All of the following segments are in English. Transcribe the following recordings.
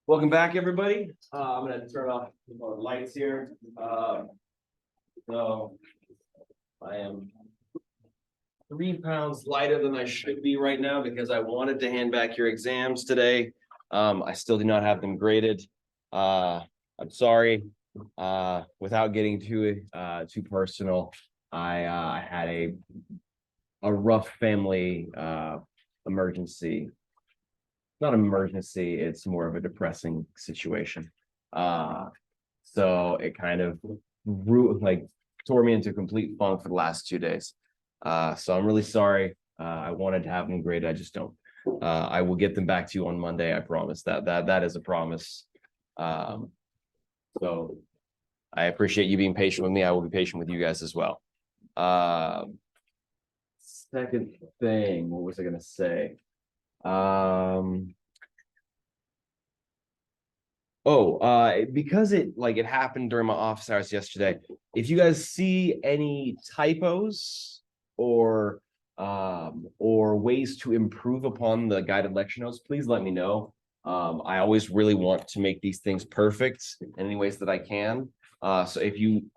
Welcome back, everybody. I'm gonna turn off the lights here. So I am 3 pounds lighter than I should be right now because I wanted to hand back your exams today. I still do not have them graded. I'm sorry. Without getting too personal, I had a rough family emergency. Not an emergency, it's more of a depressing situation. So it kind of tore me into a complete funk for the last 2 days. So I'm really sorry. I wanted to have them graded, I just don't. I will get them back to you on Monday, I promise. That is a promise. So I appreciate you being patient with me. I will be patient with you guys as well. Second thing, what was I gonna say? Because it happened during my office hours yesterday. If you guys see any typos or ways to improve upon the guided lecture notes, please let me know. I always really want to make these things perfect in any ways that I can. So if you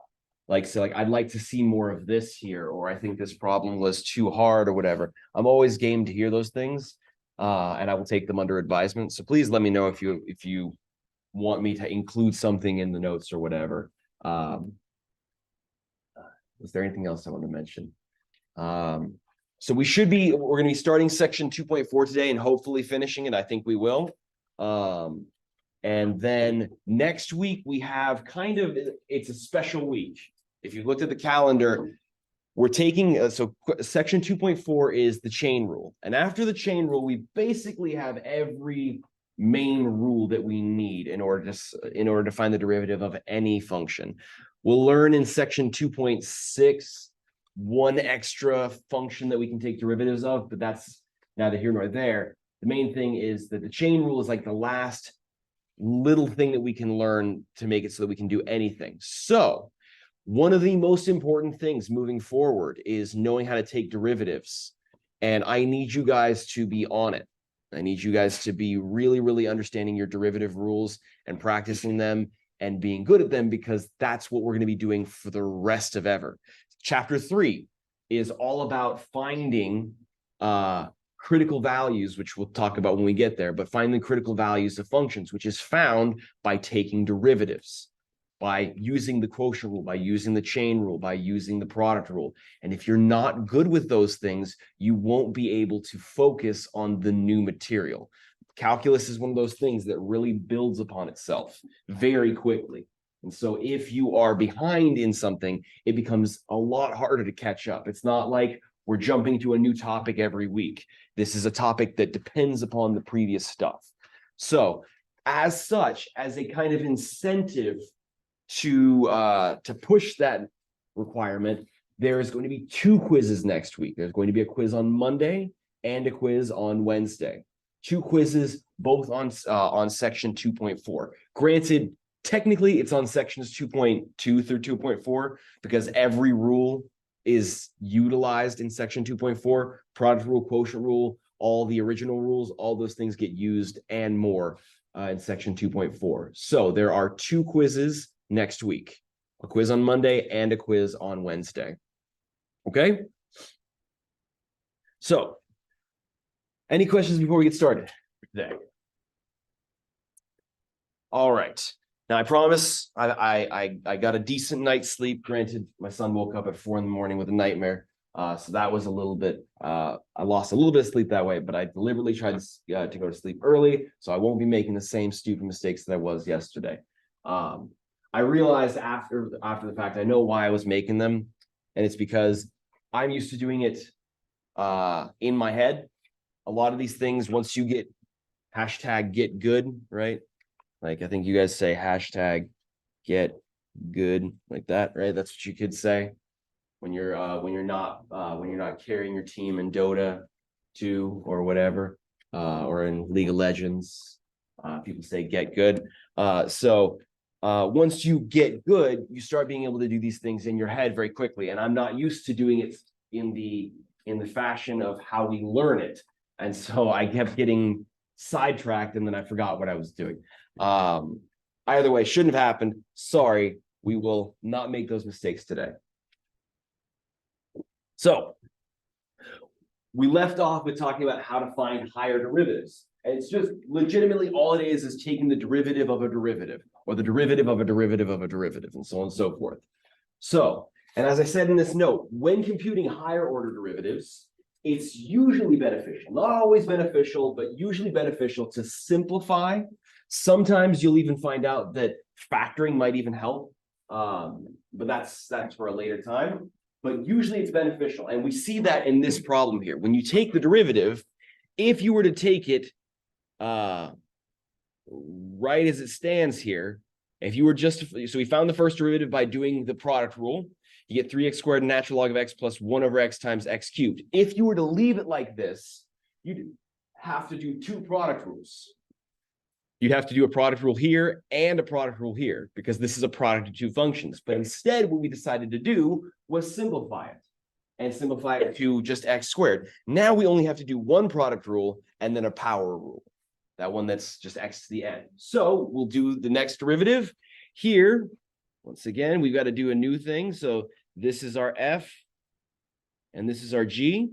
I'd like to see more of this here, or I think this problem was too hard or whatever. I'm always game to hear those things, and I will take them under advisement. So please let me know if you want me to include something in the notes or whatever. Was there anything else I want to mention? So we're going to be starting section 2.4 today and hopefully finishing it. I think we will. And then next week we have it's a special week. If you looked at the calendar, we're taking, section 2.4 is the chain rule. And after the chain rule, we basically have every main rule that we need in order to find the derivative of any function. We'll learn in section 2.6 one extra function that we can take derivatives of, but that's neither here nor there. The main thing is that the chain rule is like the last little thing that we can learn to make it so that we can do anything. So one of the most important things moving forward is knowing how to take derivatives. And I need you guys to be on it. I need you guys to be really, really understanding your derivative rules and practicing them and being good at them, because that's what we're going to be doing for the rest of ever. Chapter 3 is all about finding critical values, which we'll talk about when we get there, but finding critical values of functions, which is found by taking derivatives, by using the quotient rule, by using the chain rule, by using the product rule. And if you're not good with those things, you won't be able to focus on the new material. Calculus is one of those things that really builds upon itself very quickly. And so if you are behind in something, it becomes a lot harder to catch up. It's not like we're jumping to a new topic every week. This is a topic that depends upon the previous stuff. So as such, as a kind of incentive to push that requirement, there is going to be 2 quizzes next week. There's going to be a quiz on Monday and a quiz on Wednesday. 2 quizzes, both on section 2.4. Granted, technically it's on sections 2.2 through 2.4 because every rule is utilized in section 2.4. Product rule, quotient rule, all the original rules, all those things get used and more in section 2.4. So there are 2 quizzes next week, a quiz on Monday and a quiz on Wednesday. Okay. So any questions before we get started today? All right. Now I promise I got a decent night's sleep. Granted, my son woke up at 4 a.m. with a nightmare. So that was a little bit, I lost a little bit of sleep that way, but I deliberately tried to go to sleep early, so I won't be making the same stupid mistakes that I was yesterday. I realized after the fact, I know why I was making them, and it's because I'm used to doing it in my head. A lot of these things, once you get #get good, right? Like I think you guys say #get good like that, right? That's what you could say when you're not carrying your team in Dota 2 or whatever, or in League of Legends. People say get good. Once you get good, you start being able to do these things in your head very quickly. And I'm not used to doing it in the fashion of how we learn it. And so I kept getting sidetracked and then I forgot what I was doing. Either way, shouldn't have happened. Sorry, we will not make those mistakes today. So we left off with talking about how to find higher derivatives. And it's just legitimately all it is taking the derivative of a derivative or the derivative of a derivative of a derivative and so on and so forth. So, and as I said in this note, when computing higher order derivatives, it's usually beneficial, not always beneficial, but usually beneficial to simplify. Sometimes you'll even find out that factoring might even help, but that's for a later time. But usually it's beneficial. And we see that in this problem here. When you take the derivative, if you were to take it right as it stands here, if you were just, so we found the first derivative by doing the product rule, you get 3x squared natural log of x plus 1 over x times x cubed. If you were to leave it like this, you'd have to do two product rules. You'd have to do a product rule here and a product rule here because this is a product of two functions. But instead, what we decided to do was simplify it and simplify it to just x squared. Now we only have to do one product rule and then a power rule. That one that's just x to the n. So we'll do the next derivative here. Once again, we've got to do a new thing. So this is our f, and this is our g,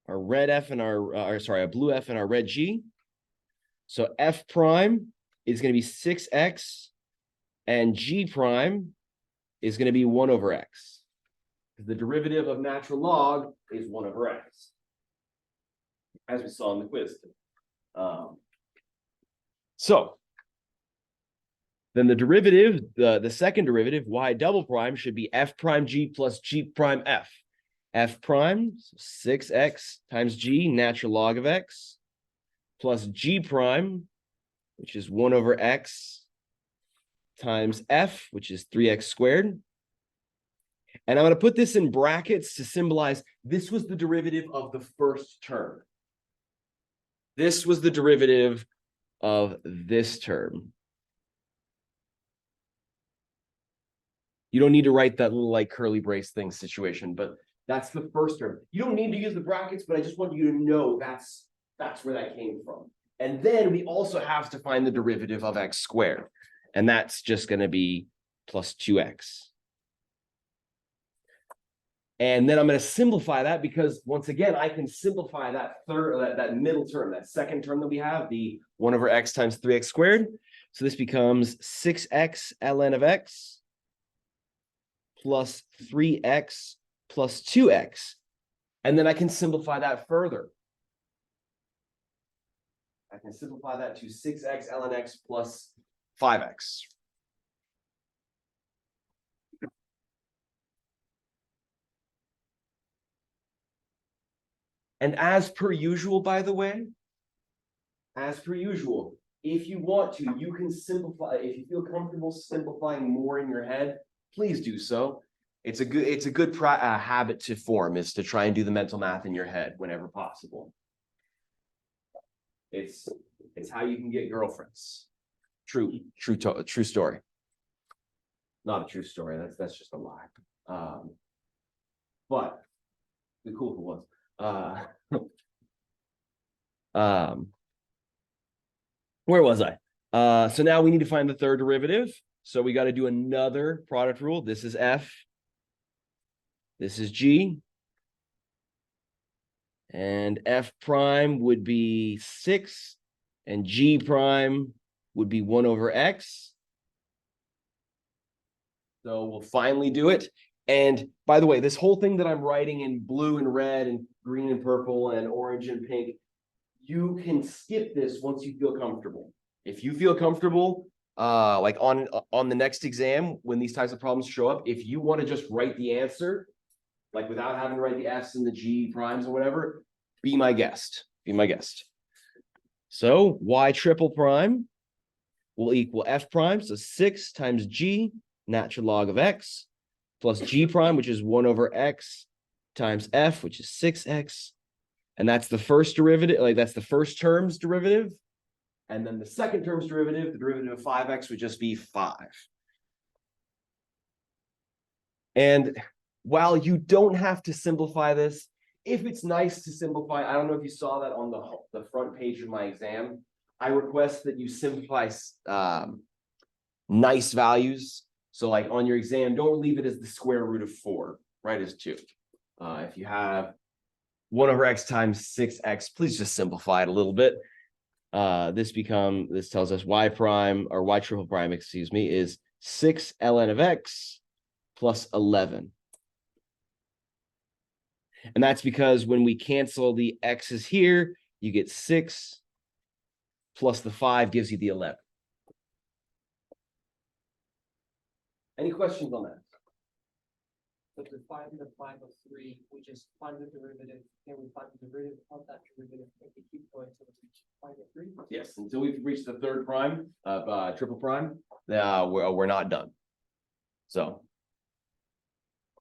our red f and our blue f and our red g. So f prime is going to be 6x, and g prime is going to be 1 over x. The derivative of natural log is 1 over x, as we saw in the quiz. So then the derivative, the second derivative, y double prime, should be f prime g plus g prime f. F prime, 6x times g, natural log of x, plus g prime, which is 1 over x, times f, which is 3x squared. And I'm going to put this in brackets to symbolize this was the derivative of the first term. This was the derivative of this term. You don't need to write that little like curly brace thing situation, but that's the first term. You don't need to use the brackets, but I just want you to know that's where that came from. And then we also have to find the derivative of x squared. And that's just going to be plus 2x. And then I'm going to simplify that because once again, I can simplify that that middle term, that second term that we have, the 1 over x times 3x squared. So this becomes 6x ln of x plus 3x plus 2x. And then I can simplify that further. I can simplify that to 6x ln x plus 5x. And as per usual, by the way, as per usual, if you want to, you can simplify. If you feel comfortable simplifying more in your head, please do so. It's a good habit to form, is to try and do the mental math in your head whenever possible. It's how you can get girlfriends. True story. Not a true story. That's just a lie. But the cool one. Where was I? So now we need to find the third derivative. So we got to do another product rule. This is f. This is g. And f prime would be 6, and g prime would be 1 over x. So we'll finally do it. And by the way, this whole thing that I'm writing in blue and red and green and purple and orange and pink, you can skip this once you feel comfortable. If you feel comfortable, like on the next exam, when these types of problems show up, if you want to just write the answer, like without having to write the F's and the G primes or whatever, be my guest. Be my guest. So y triple prime will equal f prime. So 6 times g, natural log of x, plus g prime, which is 1 over x, times f, which is 6x. And that's the first derivative, like that's the first term's derivative. And then the second term's derivative, the derivative of 5x would just be 5. And while you don't have to simplify this, if it's nice to simplify, I don't know if you saw that on the front page of my exam. I request that you simplify nice values. So like on your exam, don't leave it as the square root of 4, right, as 2. If you have 1 over x times 6x, please just simplify it a little bit. This tells us y prime, or y triple prime, excuse me, is 6 ln of x plus 11. And that's because when we cancel the x's here, you get 6 plus the 5 gives you the 11. Any questions on that? So to find the prime of 3, we just find the derivative, then we find the derivative of that derivative, and we keep going until we reach prime of 3. Yes, until we've reached the third prime of triple prime, we're not done. So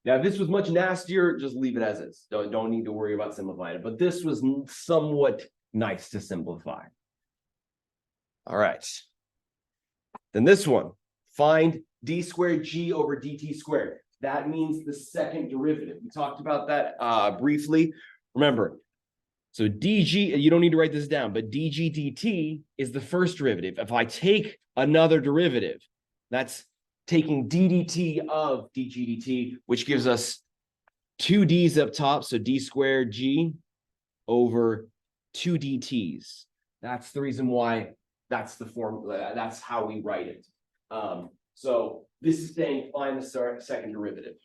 now, if this was much nastier, just leave it as is. Don't need to worry about simplifying it. But this was somewhat nice to simplify. All right. Then this one, find d squared g over dt squared. That means the second derivative. We talked about that briefly. Remember, so dg, you don't need to write this down, but dg dt is the first derivative. If I take another derivative, that's taking ddt of dg dt, which gives us 2 d's up top, so d squared g over 2 dt's. That's the reason why that's the form, that's how we write it. So this is saying find the second derivative.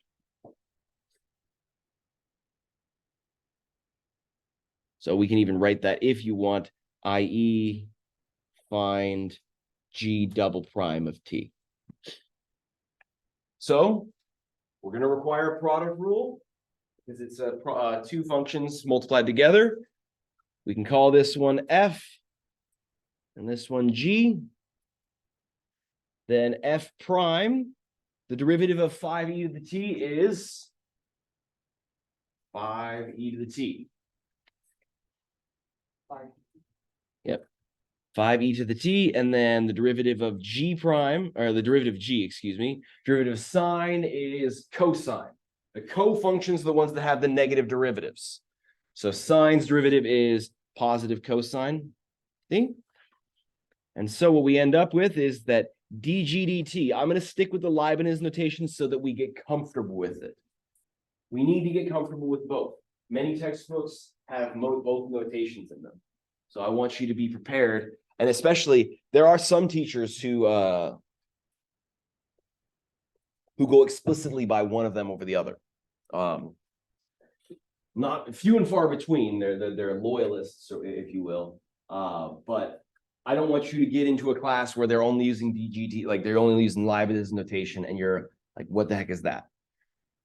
So we can even write that if you want, i.e. find g double prime of t. So we're going to require a product rule because it's two functions multiplied together. We can call this one f and this one g. Then f prime, the derivative of 5e to the t is 5e to the t. 5. Yep. 5e to the t, and then the derivative of g prime, or the derivative of g, excuse me, derivative of sine is cosine. The co-functions are the ones that have the negative derivatives. So sine's derivative is positive cosine. See? And so what we end up with is that dg dt, I'm going to stick with the Leibniz notation so that we get comfortable with it. We need to get comfortable with both. Many textbooks have both notations in them. So I want you to be prepared. And especially, there are some teachers who go explicitly by one of them over the other. Not few and far between. They're loyalists, if you will. But I don't want you to get into a class where they're only using DGT, like they're only using Leibniz notation, and you're like, what the heck is that?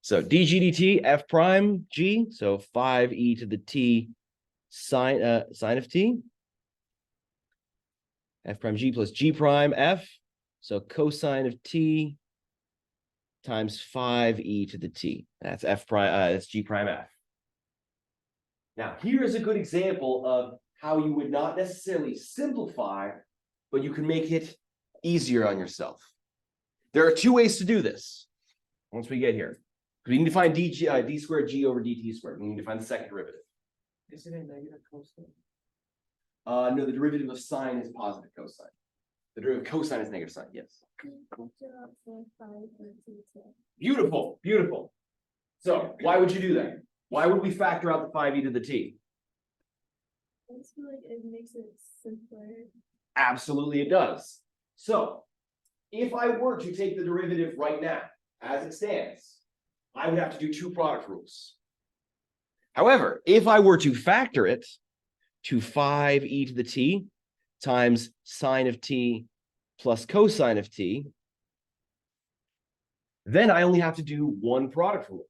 So dg/dt, f prime g, so 5e to the t sine of t. F prime g plus g prime f, so cosine of t times 5e to the t. That's f prime, that's g prime f. Now, here is a good example of how you would not necessarily simplify, but you can make it easier on yourself. There are two ways to do this once we get here. We need to find d squared g over dt squared. We need to find the second derivative. Is it a negative cosine? No, the derivative of sine is positive cosine. The derivative of cosine is negative sine, yes. Beautiful, beautiful. So why would you do that? Why would we factor out the 5e to the t? I just feel like it makes it simpler. Absolutely it does. So if I were to take the derivative right now, as it stands, I would have to do two product rules. However, if I were to factor it to 5e to the t times sine of t plus cosine of t, then I only have to do one product rule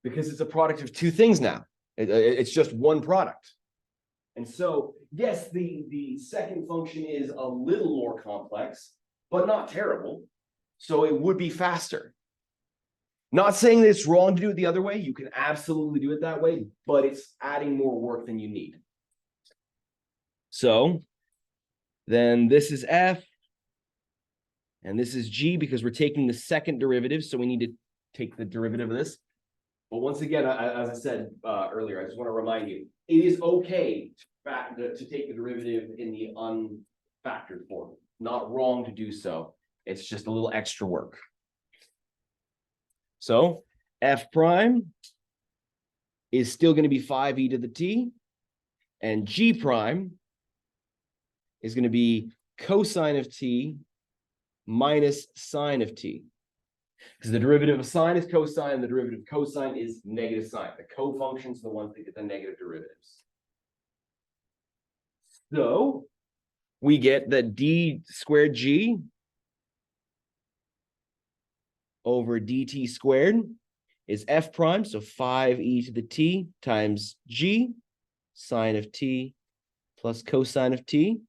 because it's a product of two things now. It's just one product. And so, yes, the second function is a little more complex, but not terrible. So it would be faster. Not saying that it's wrong to do it the other way. You can absolutely do it that way, but it's adding more work than you need. So then this is f, and this is g because we're taking the second derivative. So we need to take the derivative of this. But once again, as I said earlier, I just want to remind you, it is okay to take the derivative in the factored form. Not wrong to do so. It's just a little extra work. So f prime is still going to be 5e to the t, and g prime is going to be cosine of t minus sine of t. Because the derivative of sine is cosine, and the derivative of cosine is negative sine. The co-functions are the ones that get the negative derivatives. So we get that d squared g over dt squared is f prime, so 5e to the t times g sine of t plus cosine of t.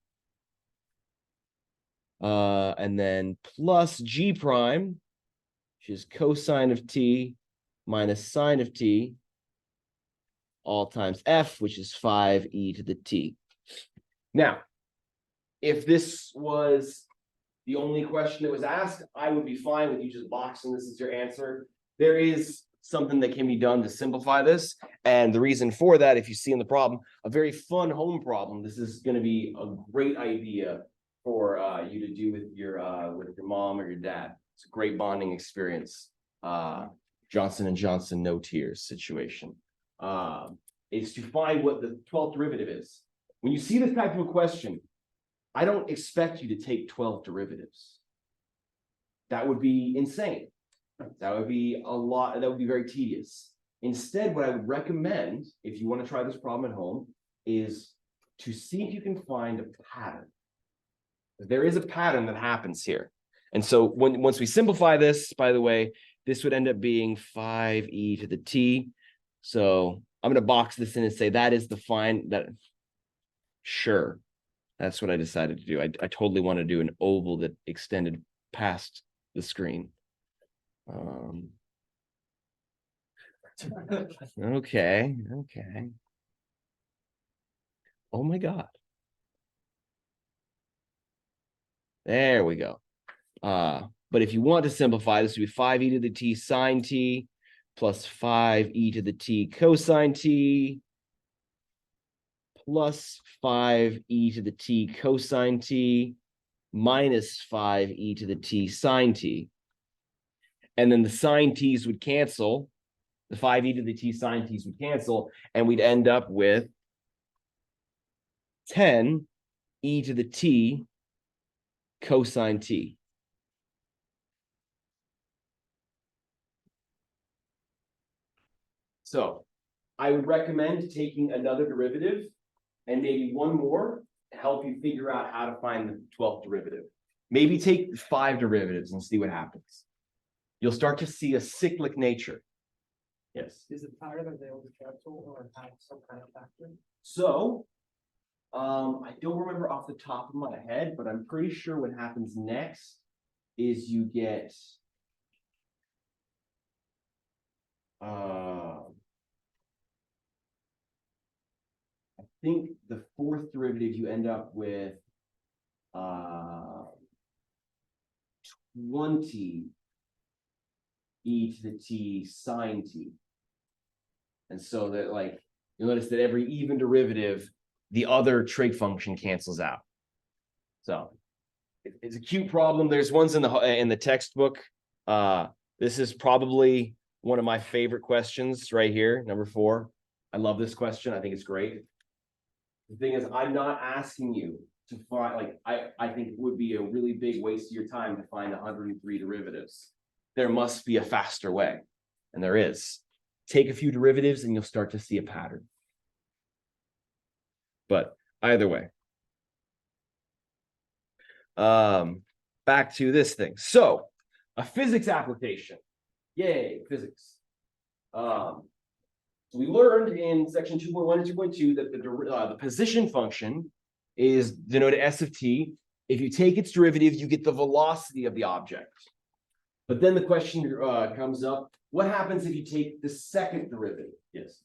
And then plus g prime, which is cosine of t minus sine of t, all times f, which is 5e to the t. Now, if this was the only question that was asked, I would be fine with you just boxing this as your answer. There is something that can be done to simplify this. And the reason for that, if you see in the problem, a very fun home problem, this is going to be a great idea for you to do with your mom or your dad. It's a great bonding experience. Johnson & Johnson no tears situation. Is to find what the 12th derivative is. When you see this type of a question, I don't expect you to take 12 derivatives. That would be insane. That would be a lot, that would be very tedious. Instead, what I would recommend, if you want to try this problem at home, is to see if you can find a pattern. There is a pattern that happens here. And so once we simplify this, by the way, this would end up being 5e to the t. So I'm going to box this in and say that is the sure. That's what I decided to do. I totally want to do an oval that extended past the screen. Okay. Oh my God. There we go. But if you want to simplify, this would be 5e to the t sine t plus 5e to the t cosine t plus 5e to the t cosine t minus 5e to the t sine t. And then the sine t's would cancel. The 5e to the t sine t's would cancel, and we'd end up with 10e to the t cosine t. So I would recommend taking another derivative and maybe one more to help you figure out how to find the 12th derivative. Maybe take 5 derivatives and see what happens. You'll start to see a cyclic nature. Yes. Is it part of it they will cancel or have some kind of factor? So, I don't remember off the top of my head, but I'm pretty sure what happens next is you get I think the 4th derivative you end up with 20 e to the t sine t. And so that, like, you'll notice that every even derivative, the other trig function cancels out. So it's a cute problem. There's ones in the textbook. This is probably one of my favorite questions right here, number 4. I love this question. I think it's great. The thing is, I'm not asking you to find, like, I think it would be a really big waste of your time to find 103 derivatives. There must be a faster way, and there is. Take a few derivatives and you'll start to see a pattern. But either way, back to this thing. So a physics application. Yay, physics. So we learned in section 2.1 and 2.2 that the position function is denoted s of t. If you take its derivative, you get the velocity of the object. But then the question comes up, what happens if you take the second derivative? Yes.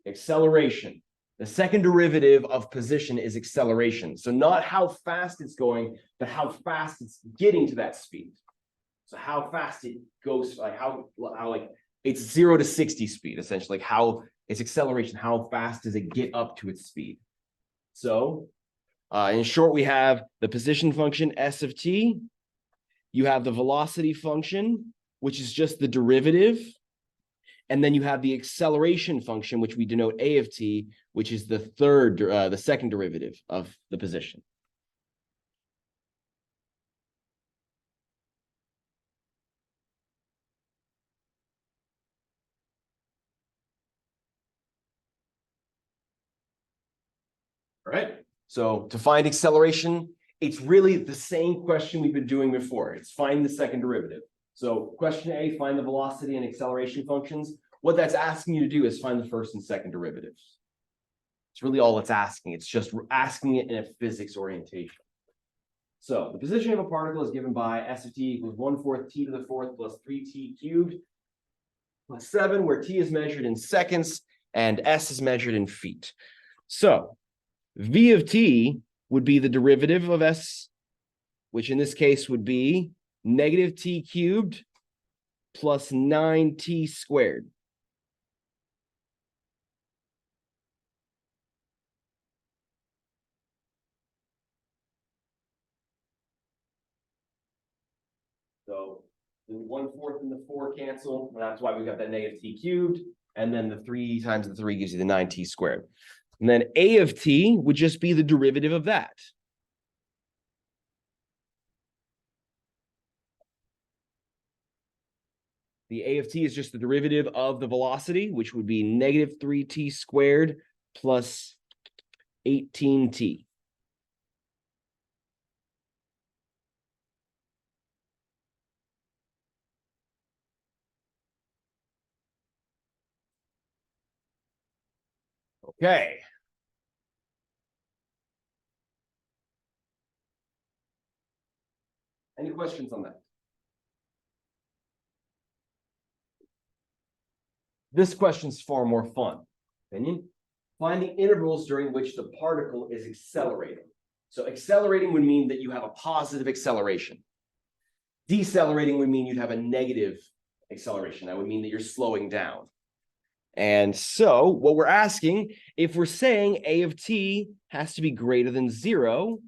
Acceleration. The second derivative of position is acceleration. So not how fast it's going, but how fast it's getting to that speed. So how fast it goes, like how like it's 0 to 60 speed, essentially, like how it's acceleration, how fast does it get up to its speed? So In short, we have the position function S of t. You have the velocity function, which is just the derivative. And then you have the acceleration function, which we denote A of t, which is the second derivative of the position. All right. So to find acceleration, it's really the same question we've been doing before. It's find the second derivative. So question A, find the velocity and acceleration functions. What that's asking you to do is find the first and second derivatives. It's really all it's asking. It's just asking it in a physics orientation. So the position of a particle is given by S of t equals 1/4 t to the fourth plus 3t cubed plus 7, where t is measured in seconds and S is measured in feet. So V of t would be the derivative of S, which in this case would be negative t cubed plus 9t squared. So the 1/4 and the 4 cancel. And that's why we got that negative t cubed. And then the 3 times the 3 gives you the 9t squared. And then A of t would just be the derivative of that. The A of t is just the derivative of the velocity, which would be negative 3t squared plus 18t. Okay. Any questions on that? This question's far more fun. Opinion? Find the intervals during which the particle is accelerating. So accelerating would mean that you have a positive acceleration. Decelerating would mean you'd have a negative acceleration. That would mean that you're slowing down. And so what we're asking, if we're saying A of t has to be greater than 0,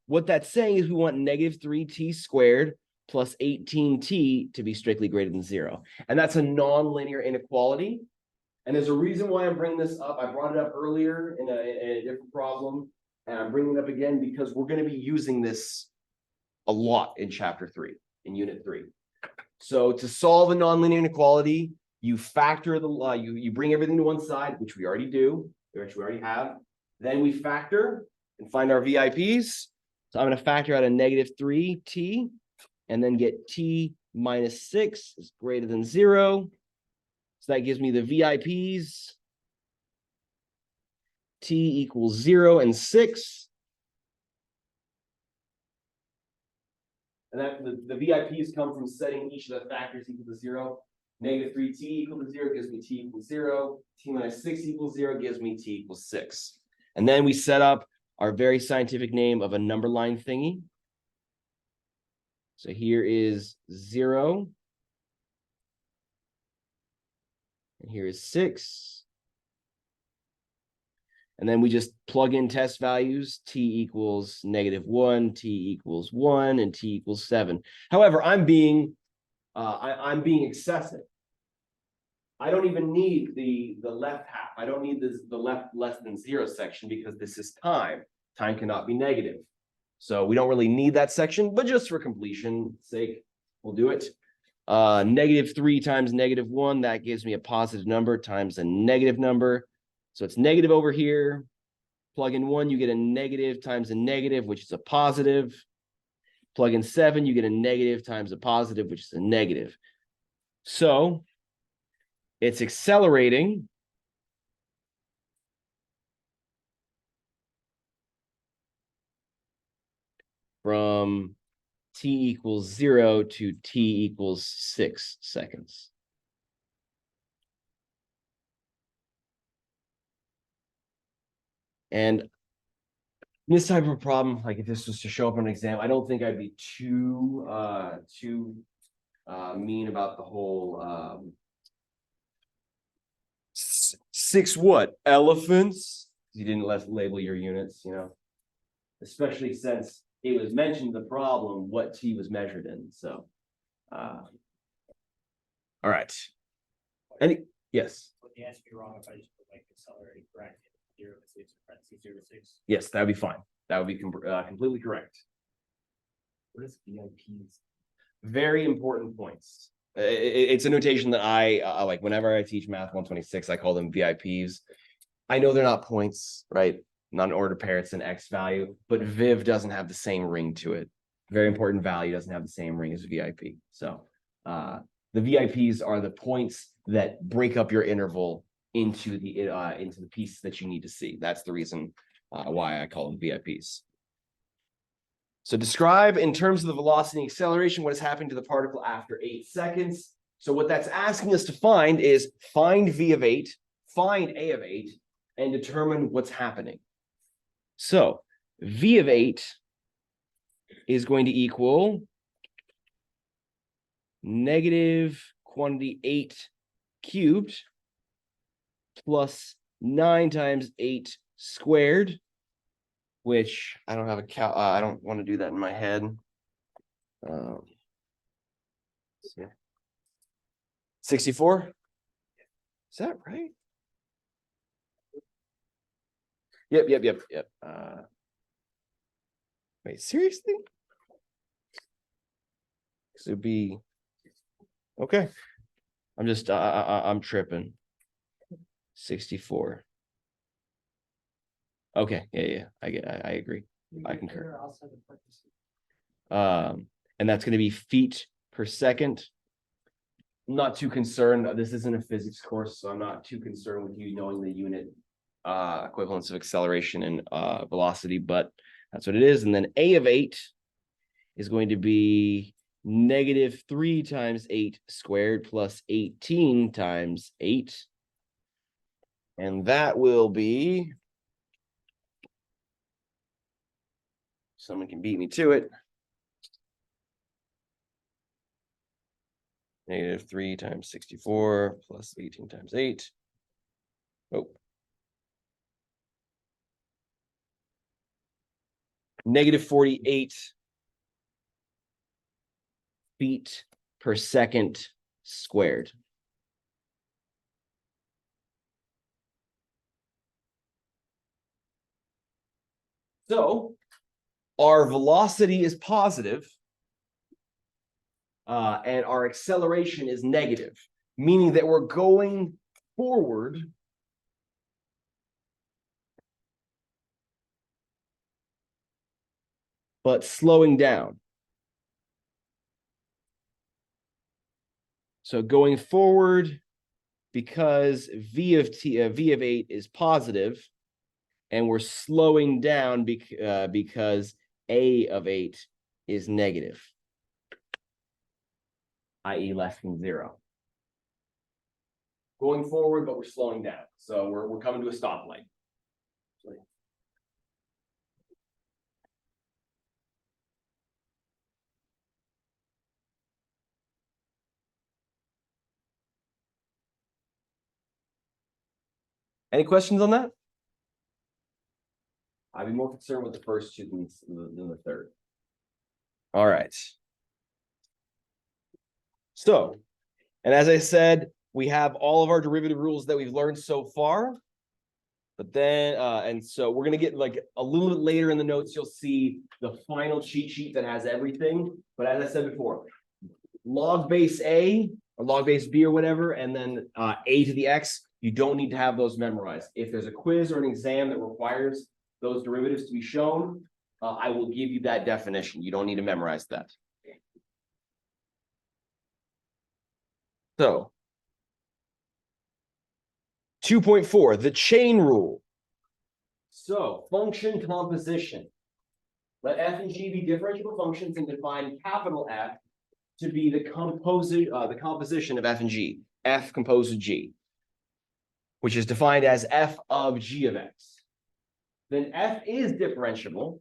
what that's saying is we want negative 3t squared plus 18t to be strictly greater than 0. And that's a nonlinear inequality. And there's a reason why I'm bringing this up. I brought it up earlier in a different problem. And I'm bringing it up again because we're going to be using this a lot in chapter 3, in unit 3. So to solve a nonlinear inequality, you factor the you bring everything to one side, which we already do, which we already have. Then we factor and find our VIPs. So I'm going to factor out a negative 3t and then get t minus 6 is greater than 0. So that gives me the VIPs. T equals 0 and 6. And that the VIPs come from setting each of the factors equal to 0. Negative 3t equal to 0 gives me t equals 0. T minus 6 equals 0 gives me t equals 6. And then we set up our very scientific name of a number line thingy. So here is 0. And here is 6. And then we just plug in test values. T equals -1, t equals 1, and t equals 7. However, I'm being excessive. I don't even need the left half. I don't need the left less than 0 section because this is time. Time cannot be negative. So we don't really need that section, but just for completion's sake, we'll do it. -3 times -1, that gives me a positive number times a negative number. So it's negative over here. Plug in 1, you get a negative times a negative, which is a positive. Plug in 7, you get a negative times a positive, which is a negative. So it's accelerating from t equals 0 to t equals 6 seconds. And this type of problem, like if this was to show up on an exam, I don't think I'd be too mean about the whole 6 what? Elephants? You didn't label your units, you know. especially since it was mentioned the problem, what t was measured in, so. All right. Any, yes, Would the answer be wrong if I just put like accelerated correct, 0 to 6, parentheses 0 to 6? yes, that would be fine. That would be completely correct. What is VIPs? Very important points. It's a notation that I like whenever I teach math 126, I call them VIPs. I know they're not points, right? Not an order pair, it's an X value, but Viv doesn't have the same ring to it. Very important value doesn't have the same ring as VIP. So the VIPs are the points that break up your interval into the pieces that you need to see. That's the reason why I call them VIPs. So describe in terms of the velocity and acceleration what is happening to the particle after 8 seconds. So what that's asking us to find is find V of 8, find A of 8, and determine what's happening. So V of 8 is going to equal negative quantity 8 cubed plus 9 times 8 squared, which I don't have I don't want to do that in my head. 64? Is that right? Yep. Wait, seriously? This would be okay. I'm tripping. 64. Okay, yeah. I agree. I concur. Also the parentheses. And that's going to be feet per second. I'm not too concerned. This isn't a physics course, so I'm not too concerned with you knowing the unit equivalence of acceleration and velocity, but that's what it is. And then A of 8 is going to be negative 3 times 8 squared plus 18 times 8. And that will be, someone can beat me to it. Negative 3 times 64 plus 18 times 8. Oh. Negative 48 feet per second squared. So our velocity is positive, and our acceleration is negative, meaning that we're going forward but slowing down. So going forward because V of 8 is positive, and we're slowing down because A of 8 is negative, i.e. less than 0. Going forward, but we're slowing down. So we're coming to a stoplight. Any questions on that? I'd be more concerned with the first two than the third. All right. So, and as I said, we have all of our derivative rules that we've learned so far. But then, and so we're going to get like a little bit later in the notes, you'll see the final cheat sheet that has everything. But as I said before, log base A or log base B or whatever, and then A to the X, you don't need to have those memorized. If there's a quiz or an exam that requires those derivatives to be shown, I will give you that definition. You don't need to memorize that. So 2.4, the chain rule. So function composition. Let f and g be differentiable functions and define capital F to be the composition of f and g. F composed of g, which is defined as f of g of x. Then f is differentiable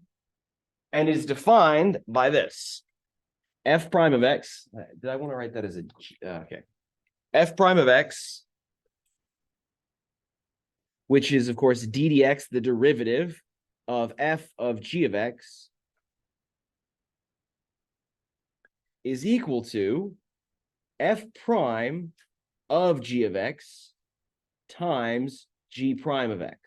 and is defined by this. F prime of x. Did I want to write that as a g? Okay. F prime of x, which is, of course, d dx, the derivative of f of g of x is equal to f prime of g of x times g prime of x.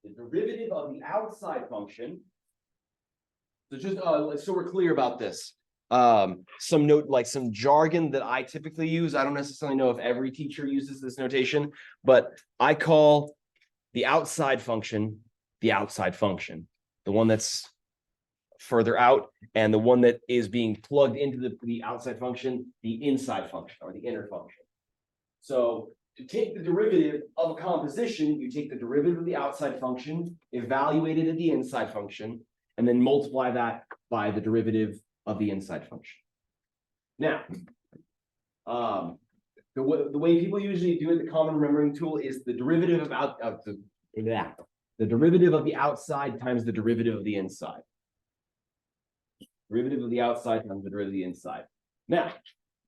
The derivative of the outside function. So just so we're clear about this. Some note, like some jargon that I typically use. I don't necessarily know if every teacher uses this notation, but I call the outside function the outside function, the one that's further out, and the one that is being plugged into the outside function, the inside function or the inner function. So to take the derivative of a composition, you take the derivative of the outside function, evaluate it at the inside function, and then multiply that by the derivative of the inside function. Now, the way people usually do it, the common remembering tool is the derivative of the derivative of the outside times the derivative of the inside. Derivative of the outside times the derivative of the inside. Now,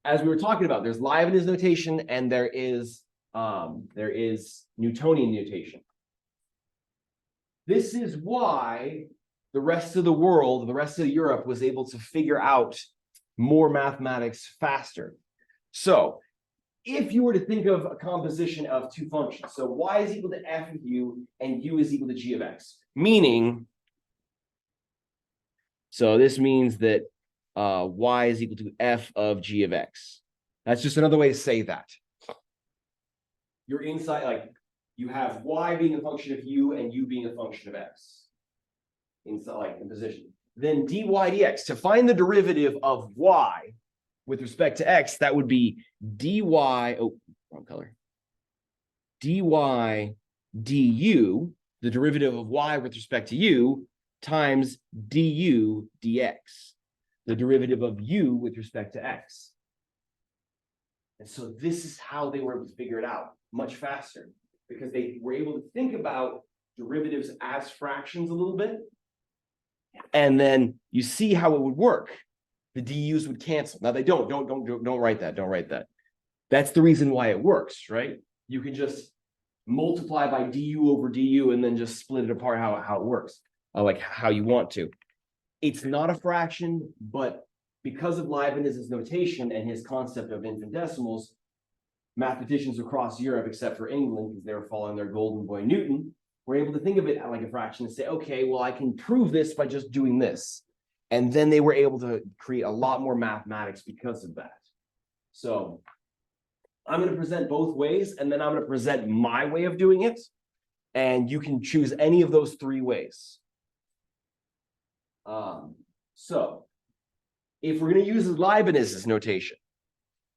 as we were talking about, there's Leibniz notation and there is Newtonian notation. This is why the rest of the world, the rest of Europe was able to figure out more mathematics faster. So if you were to think of a composition of two functions, so y is equal to f of u and u is equal to g of x, meaning, so this means that y is equal to f of g of x. That's just another way to say that. You're inside, like you have y being a function of u and u being a function of x. Inside, like in position. Then dy dx, to find the derivative of y with respect to x, that would be dy, oh, wrong color. Dy du, the derivative of y with respect to u, times du dx, the derivative of u with respect to x. And so this is how they were able to figure it out much faster, because they were able to think about derivatives as fractions a little bit. And then you see how it would work. The du's would cancel. Now they don't write that. Don't write that. That's the reason why it works, right? You can just multiply by du over du and then just split it apart how it works, like how you want to. It's not a fraction, but because of Leibniz's notation and his concept of infinitesimals, mathematicians across Europe, except for England, because they were following their golden boy Newton, were able to think of it like a fraction and say, okay, well, I can prove this by just doing this. And then they were able to create a lot more mathematics because of that. So I'm going to present both ways, and then I'm going to present my way of doing it. And you can choose any of those three ways. So if we're going to use Leibniz's notation,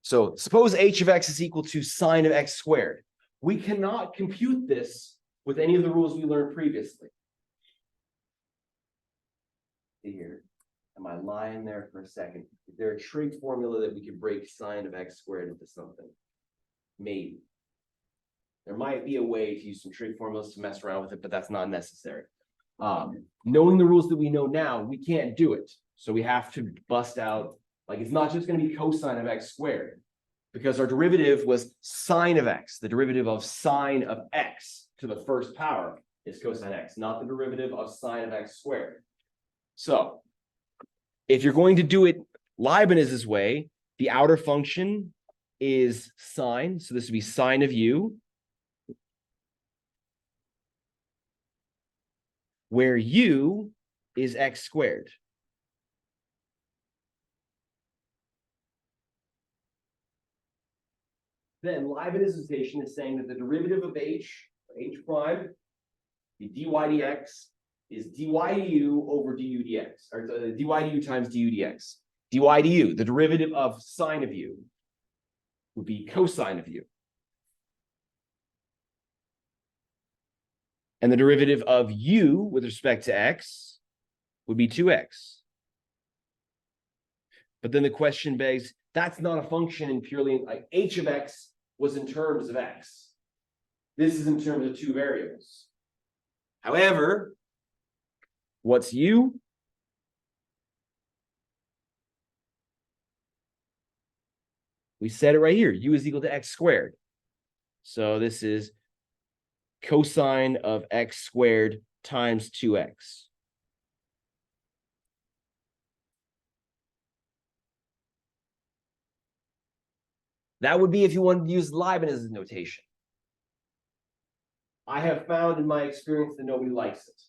so suppose h of x is equal to sine of x squared. We cannot compute this with any of the rules we learned previously. Here, am I lying there for a second? Is there a trig formula that we could break sine of x squared into something? Maybe. There might be a way to use some trig formulas to mess around with it, but that's not necessary. Knowing the rules that we know now, we can't do it. So we have to bust out, like it's not just going to be cosine of x squared, because our derivative was sine of x. The derivative of sine of x to the first power is cosine x, not the derivative of sine of x squared. So if you're going to do it Leibniz's way, the outer function is sine. So this would be sine of u, where u is x squared. Then Leibniz's notation is saying that the derivative of h prime, the dy dx, is dy du over du dx, or dy du times du dx. Dy du, the derivative of sine of u, would be cosine of u. And the derivative of u with respect to x would be 2x. But then the question begs, that's not a function in purely, like h of x was in terms of x. This is in terms of two variables. However, what's u? We said it right here. U is equal to x squared. So this is cosine of x squared times 2x. That would be if you wanted to use Leibniz's notation. I have found in my experience that nobody likes it.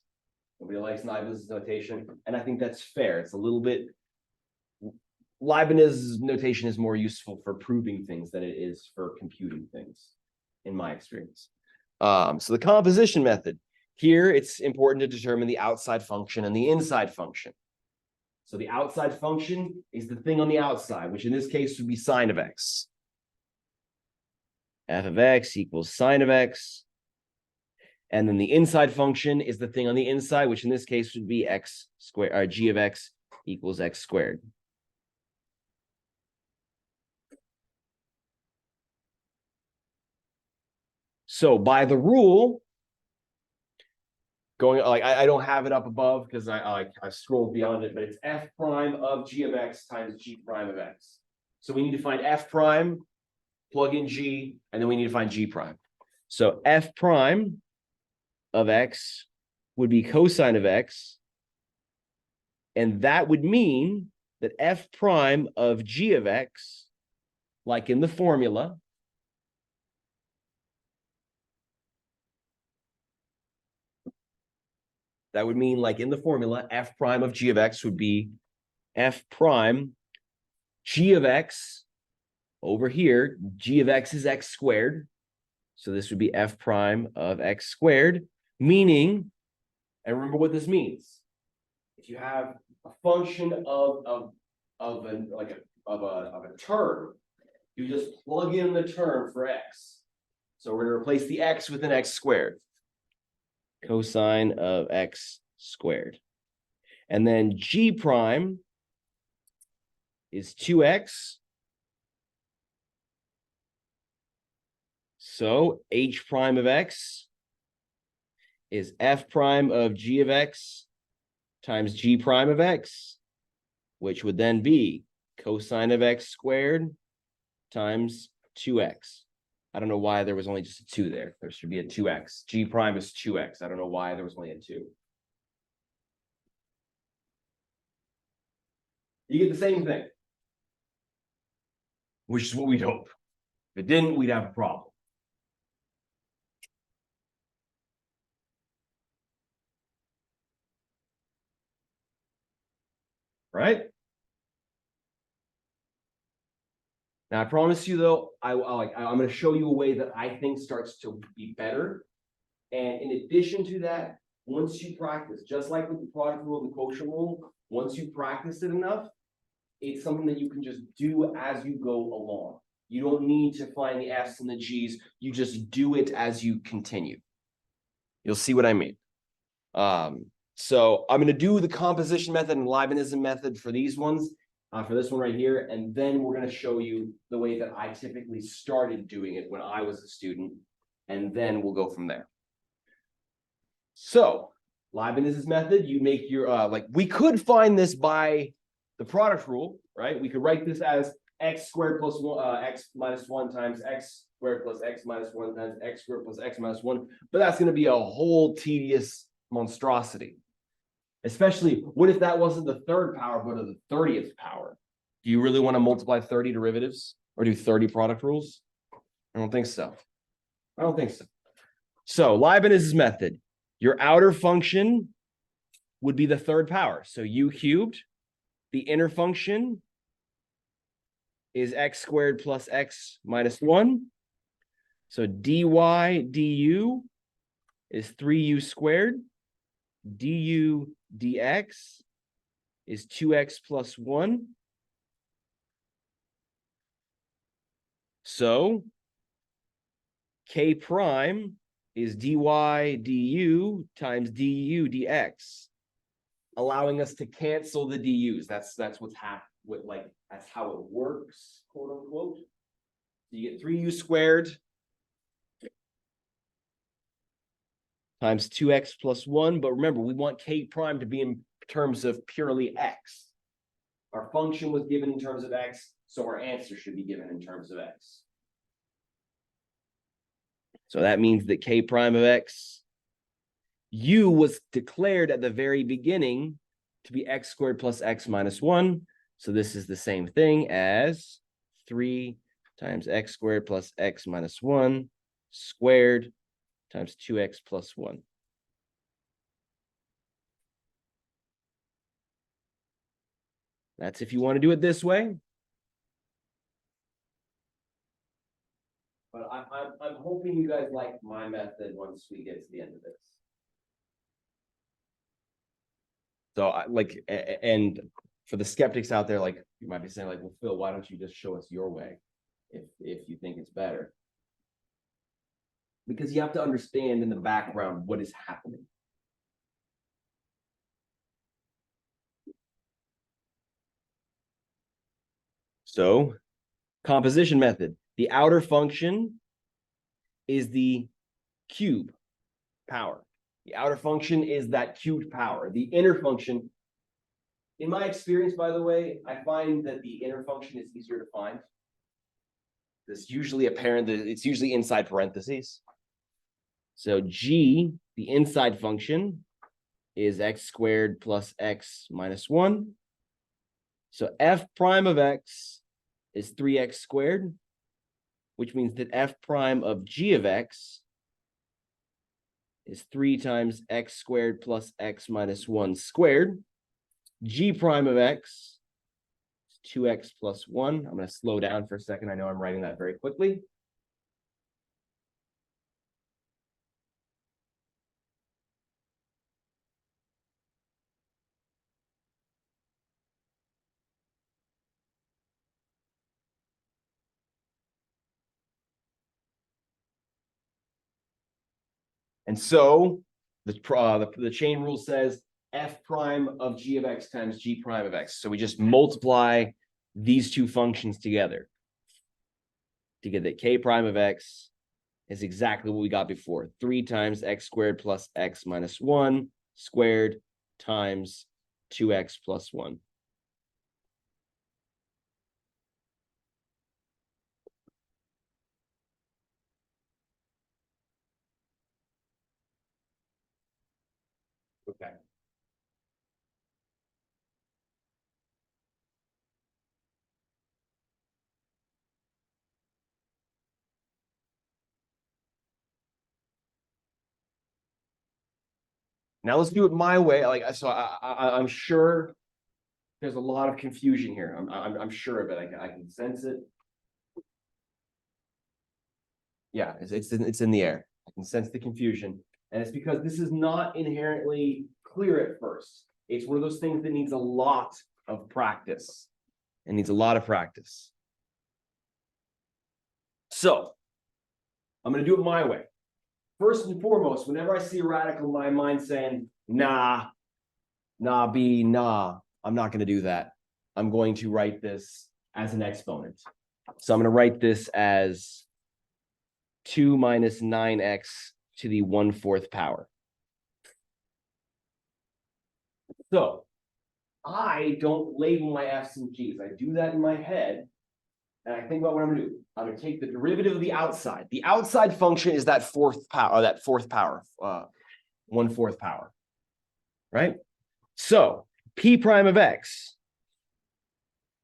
Nobody likes Leibniz's notation, and I think that's fair. It's a little bit. Leibniz's notation is more useful for proving things than it is for computing things, in my experience. So the composition method. Here, it's important to determine the outside function and the inside function. So the outside function is the thing on the outside, which in this case would be sine of x. F of x equals sine of x. And then the inside function is the thing on the inside, which in this case would be x squared, or g of x equals x squared. So by the rule, going like I don't have it up above because I scrolled beyond it, but it's f prime of g of x times g prime of x. So we need to find f prime, plug in g, and then we need to find g prime. So f prime of x would be cosine of x, and that would mean that f prime of g of x, like in the formula, that would mean like in the formula, f prime of g of x would be f prime g of x over here. G of x is x squared. So this would be f prime of x squared, meaning, and remember what this means. If you have a function of a term, you just plug in the term for x. So we're going to replace the x with an x squared. Cosine of x squared. And then g prime is 2x. So h prime of x is f prime of g of x times g prime of x, which would then be cosine of x squared times 2x. I don't know why there was only just a 2 there. There should be a 2x. G prime is 2x. I don't know why there was only a 2. You get the same thing, which is what we'd hope. If it didn't, we'd have a problem. Right? Now, I promise you, though, I'm going to show you a way that I think starts to be better. And in addition to that, once you practice, just like with the product rule and the quotient rule, once you practice it enough, it's something that you can just do as you go along. You don't need to find the F's and the G's. You just do it as you continue. You'll see what I mean. So I'm going to do the composition method and Leibniz's method for these ones. For this one right here, and then we're going to show you the way that I typically started doing it when I was a student, and then we'll go from there. So Leibniz's method, you make your we could find this by the product rule, right? We could write this as x squared plus 1 x minus 1 times x squared plus x minus 1 times x squared plus x minus 1, but that's going to be a whole tedious monstrosity. Especially, what if that wasn't the third power, but of the 30th power? Do you really want to multiply 30 derivatives or do 30 product rules? I don't think so. I don't think so. So Leibniz's method, your outer function would be the third power. So u cubed. The inner function is x squared plus x minus 1. So dy du is 3u squared. Du dx is 2x plus 1. So k prime is dy du times du dx, allowing us to cancel the du's. That's what's happened. That's how it works, quote unquote. So you get 3u squared times 2x plus 1. But remember, we want k prime to be in terms of purely x. Our function was given in terms of x, So our answer should be given in terms of x. So that means that k prime of x, u was declared at the very beginning to be x squared plus x minus 1. So this is the same thing as 3 times x squared plus x minus 1 squared times 2x plus 1. That's if you want to do it this way. But I'm hoping you guys like my method once we get to the end of this. So and for the skeptics out there, like you might be saying, like, well, Phil, why don't you just show us your way if you think it's better? Because you have to understand in the background what is happening. So, composition method. The outer function is the cube power. The outer function is that cubed power. The inner function, in my experience, by the way, I find that the inner function is easier to find. It's usually apparent that it's usually inside parentheses. So G, the inside function, is x squared plus x minus 1. So f prime of x is 3x squared, which means that f prime of g of x is 3 times x squared plus x minus 1 squared. G prime of x is 2x plus 1. I'm going to slow down for a second. I know I'm writing that very quickly. And so the chain rule says f prime of g of x times g prime of x. So we just multiply these two functions together to get that k prime of x is exactly what we got before. 3 times x squared plus x minus 1 squared times 2x plus 1. Okay. Now let's do it my way. I'm sure there's a lot of confusion here. I'm sure of it. I can sense it. Yeah, it's in the air. I can sense the confusion, and it's because this is not inherently clear at first. It's one of those things that needs a lot of practice. It needs a lot of practice. So I'm going to do it my way. First and foremost, whenever I see a radical in my mind saying, nah, I'm not going to do that. I'm going to write this as an exponent. So I'm going to write this as 2 minus 9x to the 1/4 power. So I don't label my f's and g's. I do that in my head. And I think about what I'm going to do. I'm going to take the derivative of the outside. The outside function is that fourth power, 1/4 power, right? So p prime of x,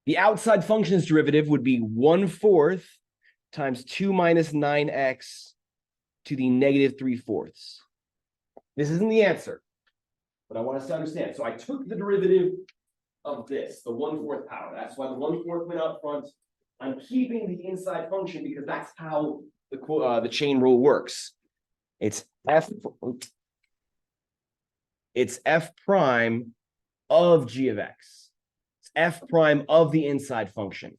the outside function's derivative would be 1/4 times 2 minus 9x to the negative 3/4. This isn't the answer, but I want us to understand. So I took the derivative of this, the 1/4 power. That's why the 1/4 went up front. I'm keeping the inside function because that's how the chain rule works. It's f prime of g of x. It's f prime of the inside function.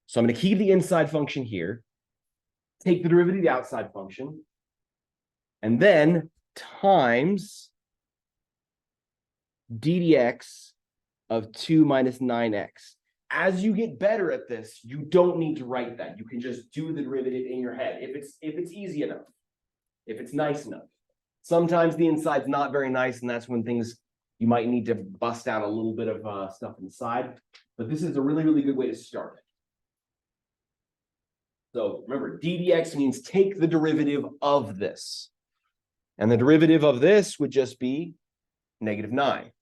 So I'm going to keep the inside function here, take the derivative of the outside function, and then times d dx of 2 minus 9x. As you get better at this, you don't need to write that. You can just do the derivative in your head if it's easy enough, if it's nice enough. Sometimes the inside's not very nice, and that's when things you might need to bust out a little bit of stuff inside. But this is a really, really good way to start. So remember, d dx means take the derivative of this. And the derivative of this would just be -9.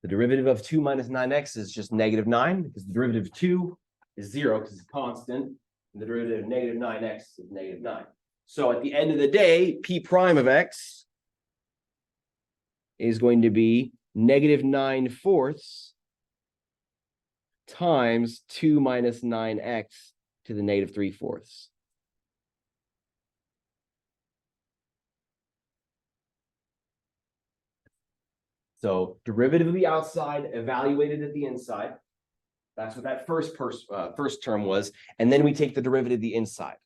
The derivative of 2 minus 9x is just -9 because the derivative of 2 is 0 because it's constant. And the derivative of -9x is -9. So at the end of the day, p prime of x is going to be -9/4 times 2 minus 9x to the -3/4. So derivative of the outside evaluated at the inside. That's what that first term was. And then we take the derivative of the inside.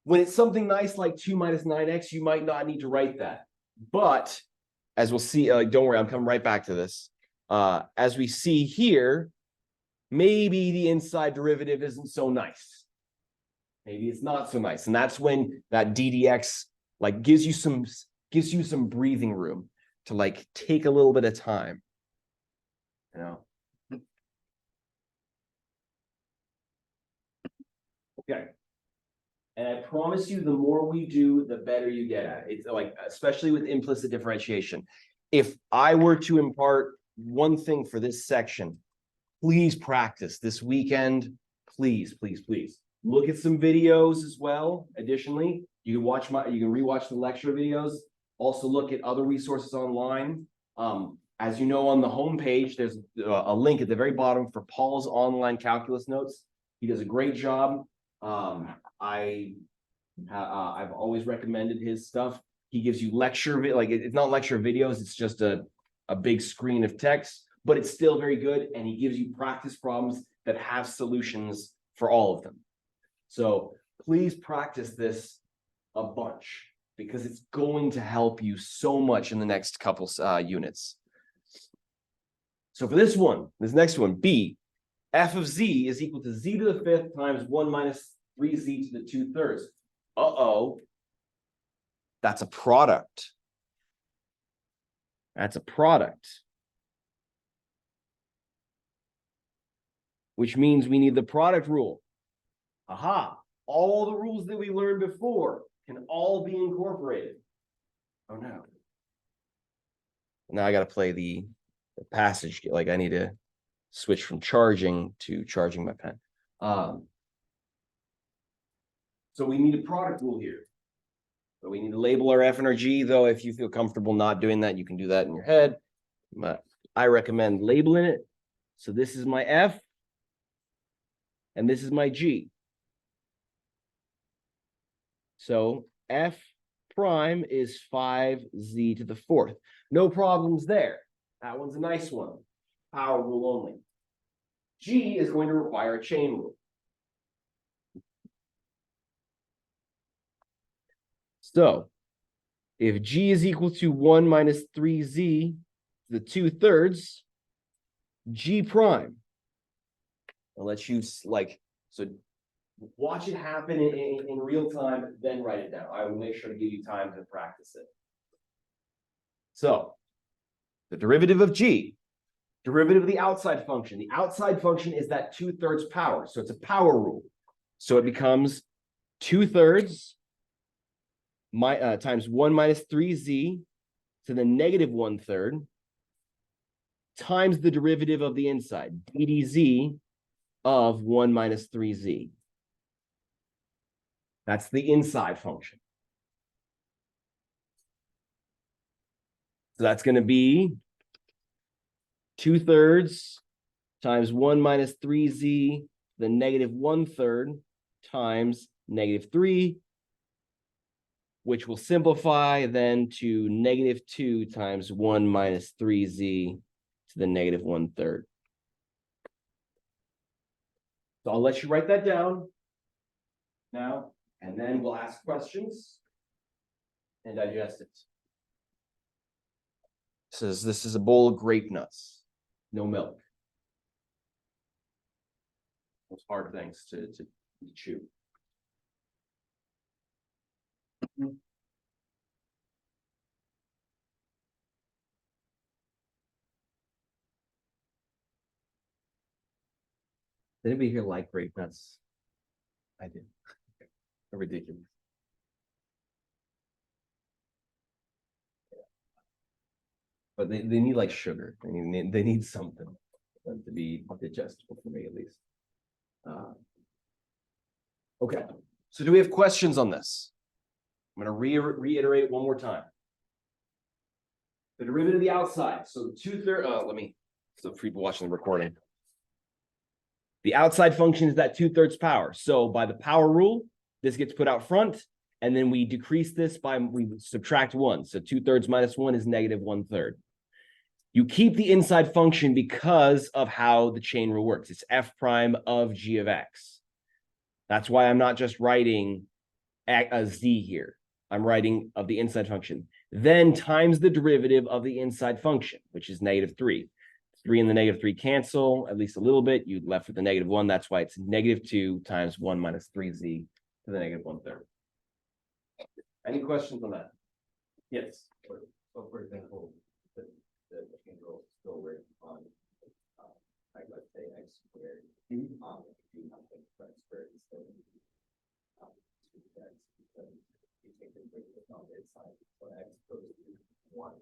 When it's something nice like 2 minus 9x, you might not need to write that. But as we'll see, don't worry, I'm coming right back to this. As we see here, maybe the inside derivative isn't so nice. Maybe it's not so nice. And that's when that ddx like gives you some breathing room to like take a little bit of time. You know. Okay. And I promise you, the more we do, the better you get at it. It's like, especially with implicit differentiation. If I were to impart one thing for this section, please practice this weekend. Please, please, please. Look at some videos as well. Additionally, you can rewatch the lecture videos. Also look at other resources online. As you know, on the homepage, there's a link at the very bottom for Paul's online calculus notes. He does a great job. I've always recommended his stuff. He gives you it's not lecture videos, it's just a big screen of text, but it's still very good. And he gives you practice problems that have solutions for all of them. So please practice this a bunch because it's going to help you so much in the next couple units. So for this next one, B, f of z is equal to z to the 5th times 1 minus 3z to the 2/3. Uh-oh. That's a product. That's a product. Which means we need the product rule. Aha. All the rules that we learned before can all be incorporated. Oh no. Now I got to play the passage. Like I need to switch from charging to charging my pen. So we need a product rule here. So we need to label our F and our G, though if you feel comfortable not doing that, you can do that in your head. But I recommend labeling it. So this is my F, and this is my G. So F prime is 5z to the 4th. No problems there. That one's a nice one. Power rule only. G is going to require a chain rule. So if G is equal to 1 minus 3z to the 2/3, G prime. I'll let you so watch it happen in real time, then write it down. I will make sure to give you time to practice it. So the derivative of G, derivative of the outside function. The outside function is that 2/3 power. So it's a power rule. So it becomes 2/3 times 1 minus 3z to the -1/3 times the derivative of the inside, ddz of 1 minus 3z. That's the inside function. So that's going to be 2/3 times 1 minus 3z, the -1/3 times -3, which will simplify then to -2 times 1 minus 3z to the -1/3. So I'll let you write that down now, and then we'll ask questions and digest it. It says this is a bowl of grape nuts, no milk. Those hard things to chew. Did anybody here like grape nuts? I did. They're ridiculous. But they need like sugar. They need something for them to be digestible for me at least. Okay, so do we have questions on this? I'm gonna reiterate one more time. The derivative of the outside, so 2/3, so for people watching the recording. The outside function is that 2/3 power. So by the power rule, this gets put out front, and then we decrease this we subtract 1. So 2/3 minus 1 is -1/3. You keep the inside function because of how the chain rule works. It's f prime of g of x. That's why I'm not just writing a z here. I'm writing of the inside function. Then times the derivative of the inside function, which is -3. 3 and the -3 cancel at least a little bit. You left with the -1. That's why it's -2 times 1 minus 3z to the -1/3. Any questions on that? Yes. So for example, the chain rule is still written on, like, let's say x squared. If you do nothing for x squared instead of 2x, because you take the derivative on this side, so x goes to 1.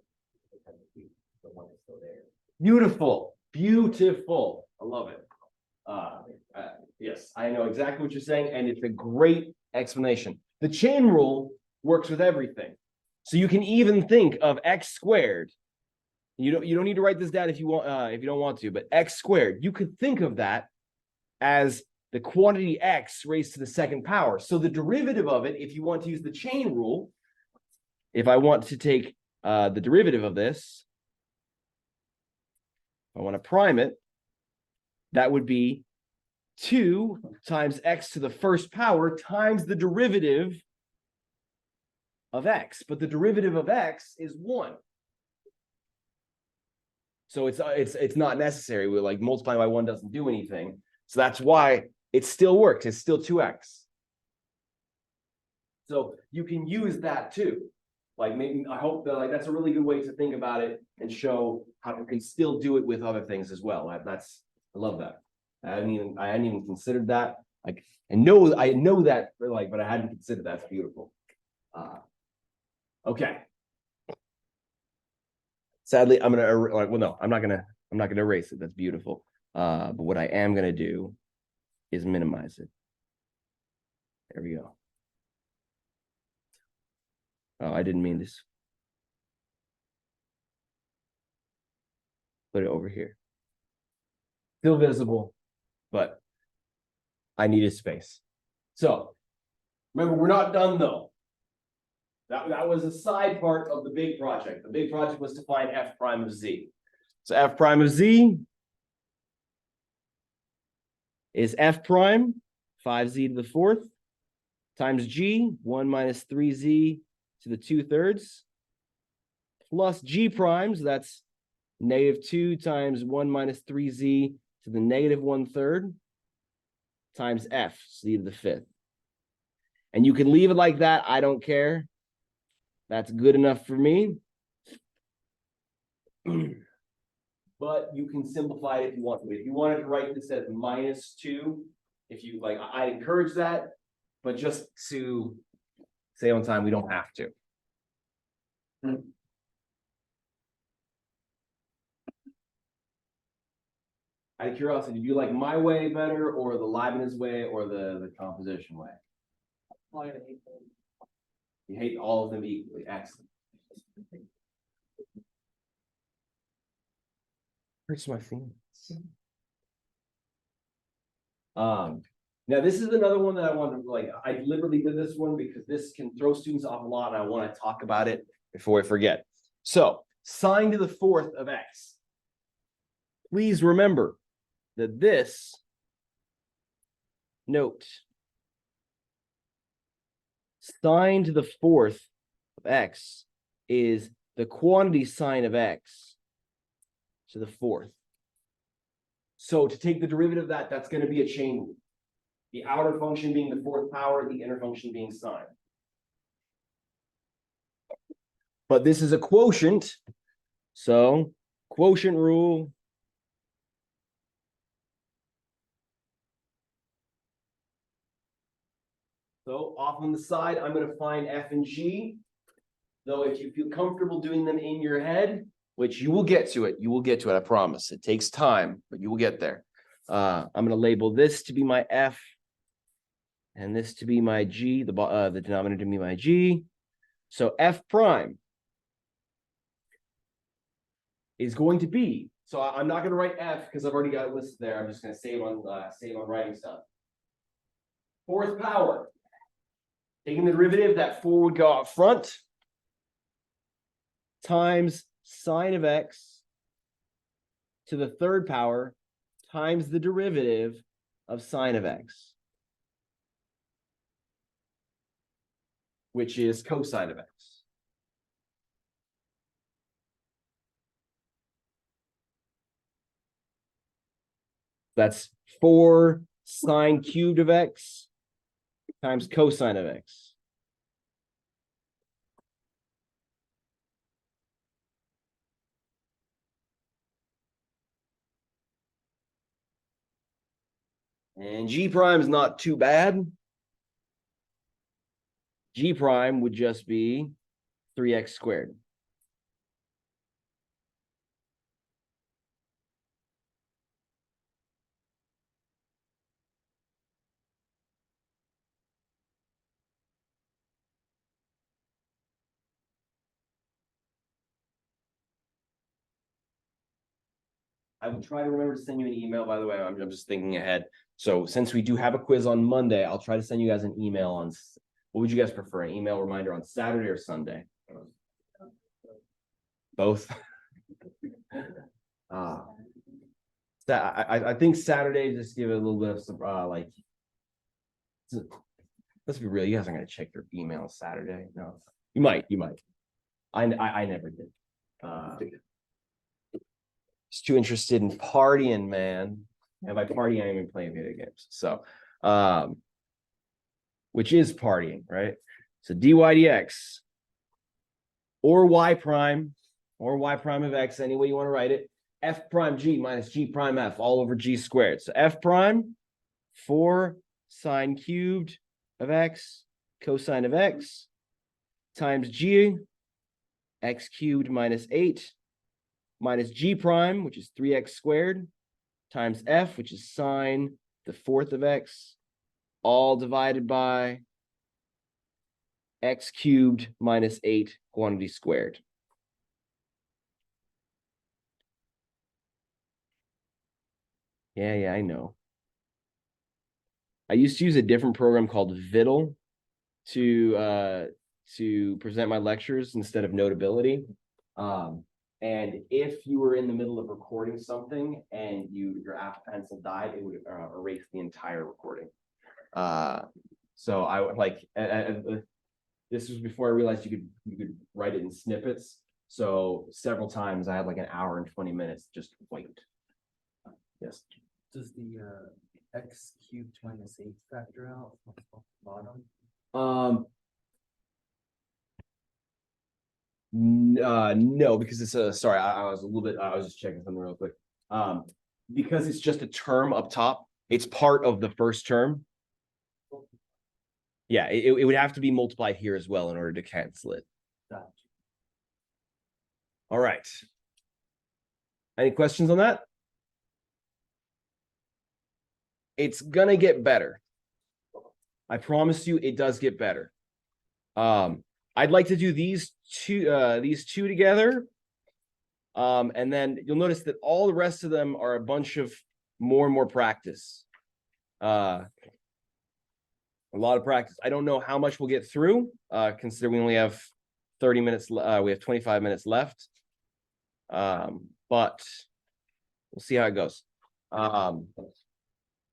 The 1 is still there. Beautiful, beautiful. I love it. Yes, I know exactly what you're saying, and it's a great explanation. The chain rule works with everything. So you can even think of x squared. You don't need to write this down if you want, if you don't want to, but x squared, you could think of that as the quantity x raised to the second power. So the derivative of it, if you want to use the chain rule, if I want to take the derivative of this, I want to prime it, that would be 2 times x to the first power times the derivative of x. But the derivative of x is 1. So it's not necessary. We're like multiplying by 1 doesn't do anything. So that's why it still works. It's still 2x. So you can use that too. Like maybe I hope that that's a really good way to think about it and show how you can still do it with other things as well. I love that. I hadn't even considered that. Like I know that but I hadn't considered that. It's beautiful. Okay. Sadly, I'm not gonna erase it. That's beautiful. But what I am gonna do is minimize it. There we go. Oh, I didn't mean this. Put it over here. Still visible, but I needed space. So remember, we're not done though. That was a side part of the big project. The big project was to find f prime of z. So f prime of z is f prime, 5z to the 4th, times g, 1 minus 3z to the 2/3, plus g prime, so that's -2 times 1 minus 3z to the -1/3, times f, z to the 5th. And you can leave it like that. I don't care. That's good enough for me. But you can simplify it if you want to. If you wanted to write this as -2, if you like, I encourage that, but just to stay on time, we don't have to. Out of curiosity, do you like my way better or the Leibniz way or the composition way? Apply to anything. You hate all of them equally. Excellent. Hurts my feelings. Now this is another one that I want to I deliberately did this one because this can throw students off a lot and I want to talk about it before I forget. So sine to the 4th of x. Please remember that this note sine to the 4th of x is the quantity sine of x to the 4th. So to take the derivative of that, that's going to be a chain rule. The outer function being the 4th power, the inner function being sine. But this is a quotient. So quotient rule. So off on the side, I'm gonna find F and G. Though if you feel comfortable doing them in your head, which you will get to it, I promise. It takes time, but you will get there. I'm gonna label this to be my F and this to be my G, the denominator to be my G. So F prime is going to be, so I'm not gonna write F because I've already got it listed there. I'm just gonna save on writing stuff. Fourth power. Taking the derivative, that 4 would go up front times sine of x to the third power times the derivative of sine of x, which is cosine of x. That's 4 sine cubed of x times cosine of x. And G prime is not too bad. G prime would just be 3x squared. I will try to remember to send you an email, by the way. I'm just thinking ahead. So since we do have a quiz on Monday, I'll try to send you guys an email on, what would you guys prefer? An email reminder on Saturday or Sunday? Both. I think Saturday, just give it a little bit of some, like, let's be real, you guys aren't gonna check your email Saturday. No, you might. I never did. Just too interested in partying, man. And by partying, I mean playing video games. So, which is partying, right? So dy dx or y prime of x, any way you want to write it, f prime g minus g prime f all over g squared. So f prime, 4 sine cubed of x cosine of x times g, x cubed minus 8 minus g prime, which is 3x squared, times f, which is sine the 4th of x, all divided by x cubed minus 8 quantity squared. Yeah, I know. I used to use a different program called Viddle to present my lectures instead of Notability. And if you were in the middle of recording something and your Apple Pencil died, it would erase the entire recording. So I would like, this was before I realized you could write it in snippets. So several times I had like an hour and 20 minutes just wait. Yes. Does the x cubed minus 8 factor out on the bottom? No, because it's sorry, I was a little bit, I was just checking something real quick. Because it's just a term up top, it's part of the first term. Yeah, it would have to be multiplied here as well in order to cancel it. Gotcha. All right. Any questions on that? It's gonna get better. I promise you, it does get better. I'd like to do these two together. And then you'll notice that all the rest of them are a bunch of more and more practice. A lot of practice. I don't know how much we'll get through, considering we only have 30 minutes. We have 25 minutes left. But we'll see how it goes.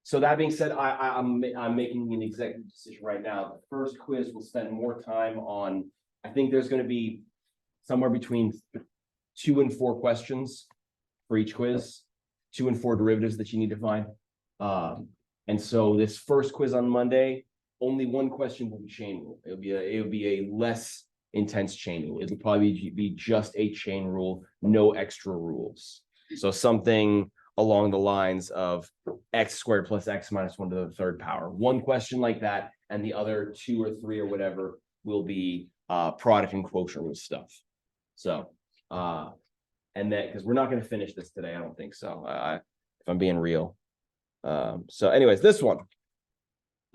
So that being said, I'm making an executive decision right now. The first quiz will spend more time on, I think there's going to be somewhere between 2 and 4 questions for each quiz, 2 and 4 derivatives that you need to find. And so this first quiz on Monday, only 1 question will be chain rule. It'll be a less intense chain rule. It'll probably be just a chain rule, no extra rules. So something along the lines of x squared plus x minus 1 to the third power. One question like that, and the other 2 or 3 or whatever will be product and quotient rule stuff. So, and then because we're not going to finish this today, I don't think so. If I'm being real. So, anyways, this one,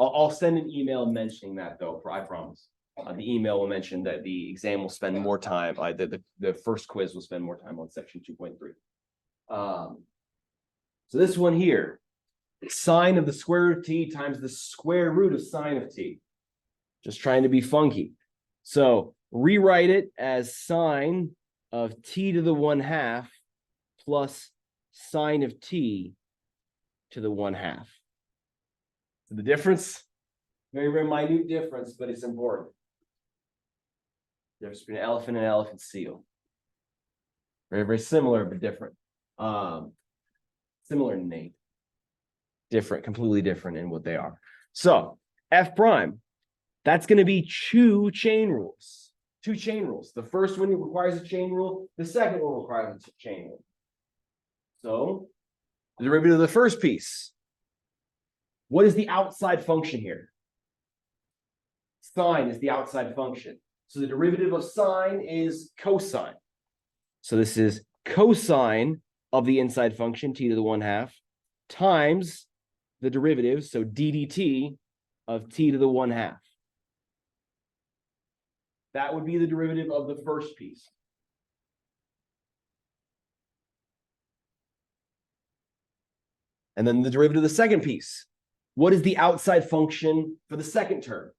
I'll send an email mentioning that though. I promise. The email will mention that the exam will spend more time. The first quiz will spend more time on section 2.3. So this one here, sine of the square root of t times the square root of sine of t. Just trying to be funky. So rewrite it as sine of t to the 1/2 plus sine of t to the 1/2. So the difference, very, very minute difference, but it's important. Difference between an elephant and an elephant seal. Very, very similar, but different. Similar in name. Different, completely different in what they are. So f prime, that's going to be two chain rules. Two chain rules. The first one requires a chain rule. The second one requires a chain rule. So the derivative of the first piece. What is the outside function here? Sine is the outside function. So the derivative of sine is cosine. So this is cosine of the inside function, t to the 1/2, times the derivative, so d dt of t to the 1/2. That would be the derivative of the first piece. And then the derivative of the second piece. What is the outside function for the second term?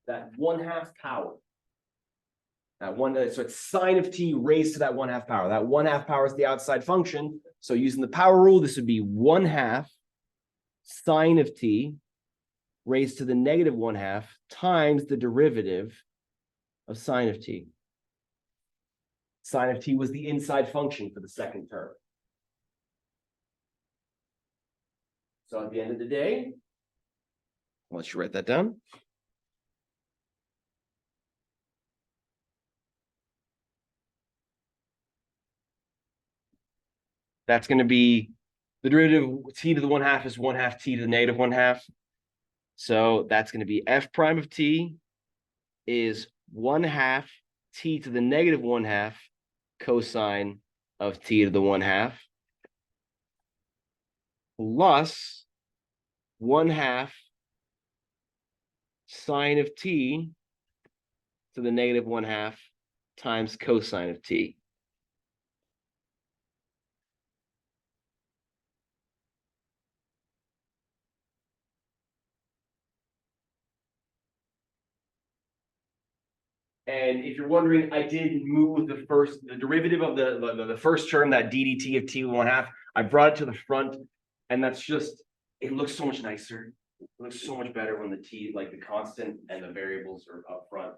That 1/2 power. That one, so it's sine of t raised to that 1/2 power. That 1/2 power is the outside function. So using the power rule, this would be 1/2 sine of t raised to the negative 1/2 times the derivative of sine of t. Sine of t was the inside function for the second term. So at the end of the day, I'll let you write that down. That's going to be the derivative of t to the 1/2 is 1/2 t to the negative 1/2. So that's going to be f prime of t is 1/2 t to the negative 1/2 cosine of t to the 1/2 plus 1/2 sine of t to the negative 1/2 times cosine of t. And if you're wondering, I did move the derivative of the first term, that ddt of t to the 1/2. I brought it to the front, and that's just, it looks so much nicer. It looks so much better when the t, like the constant and the variables are up front.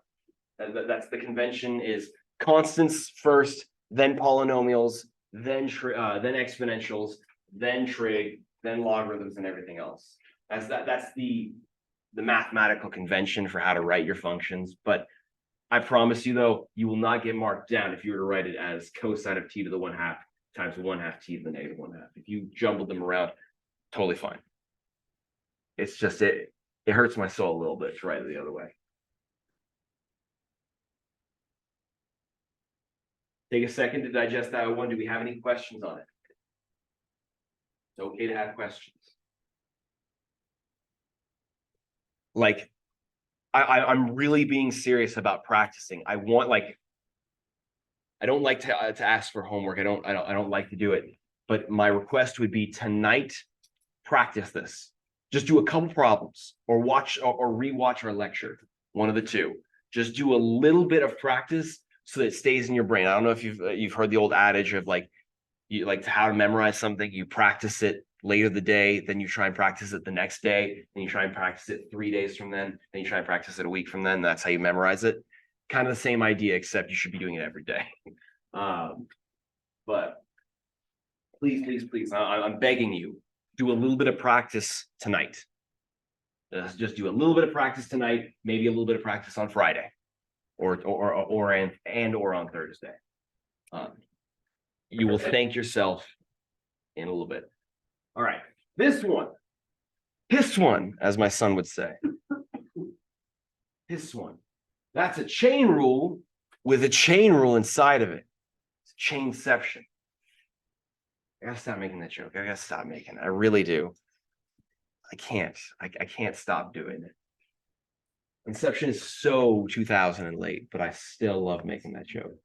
That's the convention, is constants first, then polynomials, then exponentials, then trig, then logarithms, and everything else. That's the mathematical convention for how to write your functions. But I promise you, though, you will not get marked down if you were to write it as cosine of t to the 1/2 times 1/2 t to the negative 1/2. If you jumbled them around, totally fine. It's just it hurts my soul a little bit to write it the other way. Take a second to digest that one. Do we have any questions on it? It's okay to have questions. Like, I'm really being serious about practicing. I want, like, I don't like to ask for homework. I don't like to do it. But my request would be tonight, practice this. Just do a couple problems, or watch or rewatch our lecture. One of the two. Just do a little bit of practice so that it stays in your brain. I don't know if you've heard the old adage of like, you like how to memorize something. You practice it later the day, then you try and practice it the next day, then you try and practice it 3 days from then you try and practice it a week from then. That's how you memorize it. Kind of the same idea, except you should be doing it every day. But please, I'm begging you, do a little bit of practice tonight. Just do a little bit of practice tonight, maybe a little bit of practice on Friday, or on Thursday. You will thank yourself in a little bit. All right, this one, as my son would say. This one, that's a chain rule with a chain rule inside of it. It's chainception. I gotta stop making that joke. I gotta stop making it. I really do. I can't stop doing it. Inception is so 2000 and late, but I still love making that joke.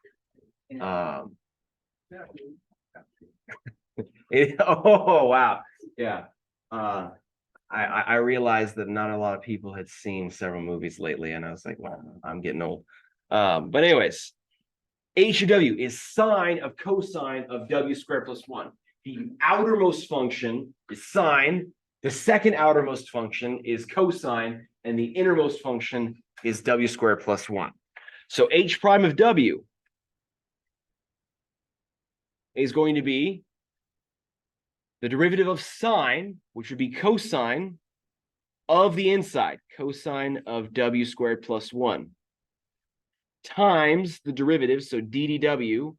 Oh wow, yeah. I realized that not a lot of people had seen several movies lately, and I was like, well, I'm getting old. But anyways, H of W is sine of cosine of W squared plus 1. The outermost function is sine, the second outermost function is cosine, and the innermost function is W squared plus 1. So H prime of W is going to be the derivative of sine, which would be cosine of the inside, cosine of W squared plus 1, times the derivative, so ddw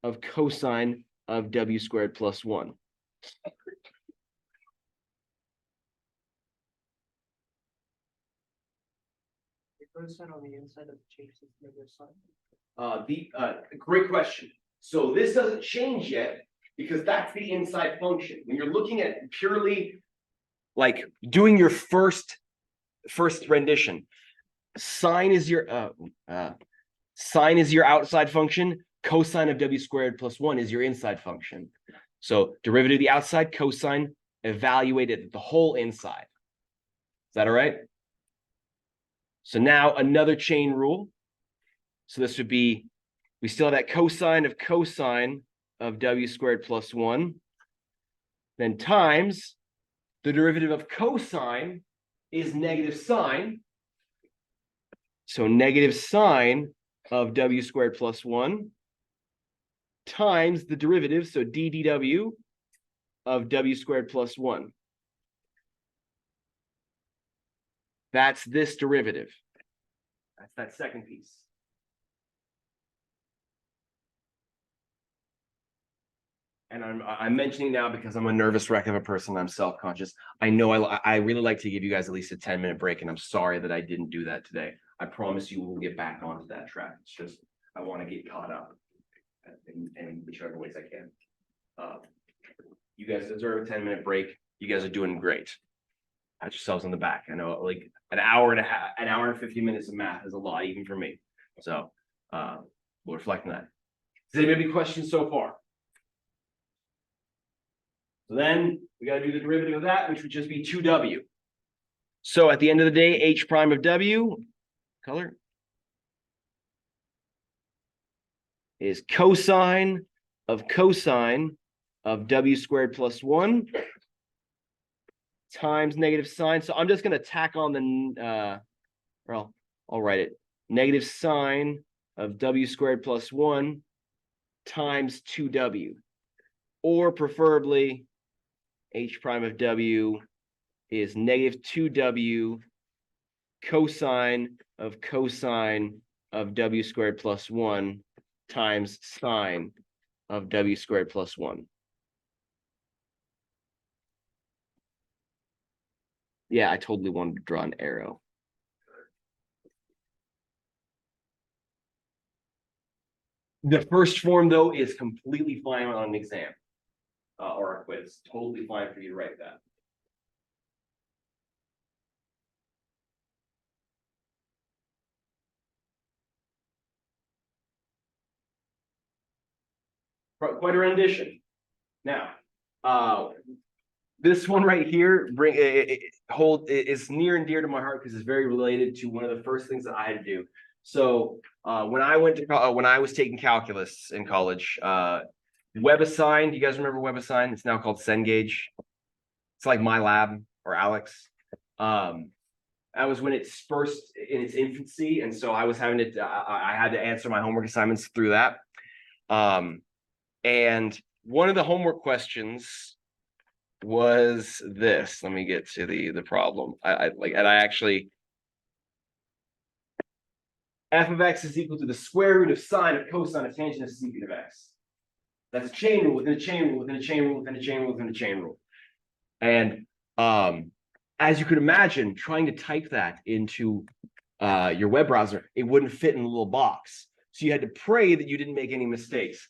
of cosine of W squared plus 1. The cosine on the inside of the change is negative sign. Great question. So this doesn't change yet because that's the inside function. When you're looking at purely like doing your first rendition, sine is your outside function, cosine of W squared plus 1 is your inside function. So derivative of the outside, cosine, evaluated the whole inside. Is that all right? So now another chain rule. So this would be, we still have that cosine of W squared plus 1, then times the derivative of cosine is negative sine. So negative sine of W squared plus 1 times the derivative, so ddw of W squared plus 1. That's this derivative. That's that second piece. And I'm mentioning now because I'm a nervous wreck of a person. I'm self-conscious. I know I really like to give you guys at least a 10-minute break, and I'm sorry that I didn't do that today. I promise you we'll get back onto that track. It's just I want to get caught up in whichever ways I can. You guys deserve a 10-minute break. You guys are doing great. Pat yourselves on the back. I know like an hour and 50 minutes of math is a lot, even for me. So we'll reflect on that. Does anybody have any questions so far? So then we got to do the derivative of that, which would just be 2W. So at the end of the day, H prime of W, color, is cosine of W squared plus 1 times negative sine. So I'm just going to tack on the, well, I'll write it. Negative sine of W squared plus 1 times 2W. Or preferably, H prime of W is negative 2W cosine of W squared plus 1 times sine of W squared plus 1. Yeah, I totally wanted to draw an arrow. The first form, though, is completely fine on an exam or a quiz. Totally fine for you to write that. Quite a rendition. Now, this one right here is near and dear to my heart because it's very related to one of the first things that I had to do. So when I was taking calculus in college, WebAssign, do you guys remember WebAssign? It's now called Cengage. It's like MyLab or Alex. That was when it's first in its infancy, and so I was having to I had to answer my homework assignments through that. And one of the homework questions was this. Let me get to the problem. I actually, f of x is equal to the square root of sine of cosine of tangent of secant of x. That's a chain rule within a chain rule within a chain rule within a chain rule within a chain rule. And as you could imagine, trying to type that into your web browser, it wouldn't fit in a little box. So you had to pray that you didn't make any mistakes.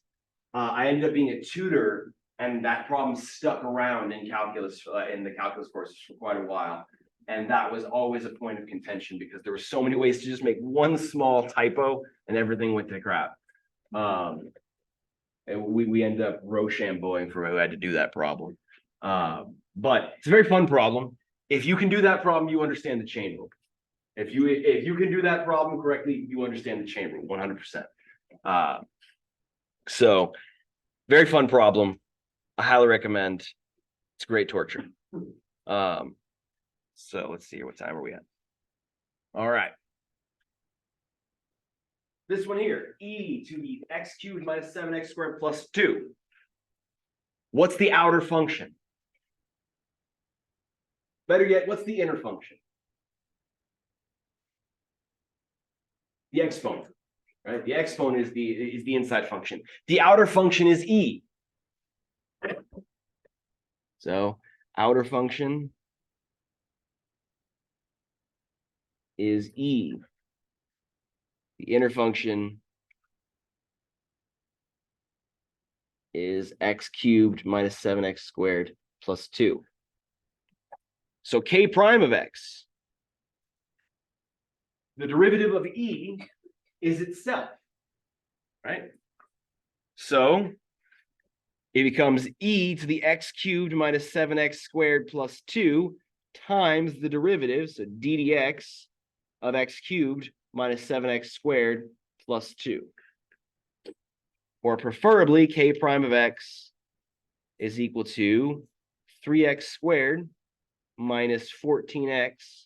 I ended up being a tutor, and that problem stuck around in calculus, in the calculus courses for quite a while. And that was always a point of contention because there were so many ways to just make one small typo and everything went to crap. And we ended up Rochambeauing for who had to do that problem. But it's a very fun problem. If you can do that problem, you understand the chain rule. If you can do that problem correctly, you understand the chain rule 100%. So very fun problem. I highly recommend. It's great torture. So let's see here. What time are we at? All right. This one here, e to the x cubed minus 7x squared plus 2. What's the outer function? Better yet, what's the inner function? The exponent, right? The exponent is the inside function. The outer function is e. So outer function is e. The inner function is x cubed minus 7x squared plus 2. So k prime of x, the derivative of e is itself, right? So it becomes e to the x cubed minus 7x squared plus 2 times the derivative, so d dx of x cubed minus 7x squared plus 2. Or preferably, k prime of x is equal to 3x squared minus 14x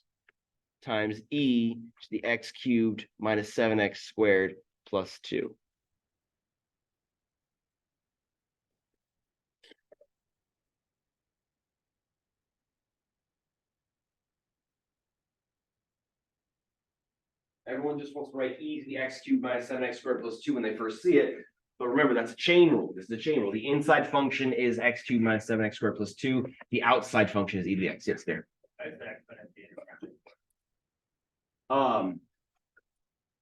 times e to the x cubed minus 7x squared plus 2. Everyone just wants to write e to the x cubed minus 7x squared plus 2 when they first see it. But remember, that's a chain rule. This is a chain rule. The inside function is x cubed minus 7x squared plus 2. The outside function is e to the x. Yes, there.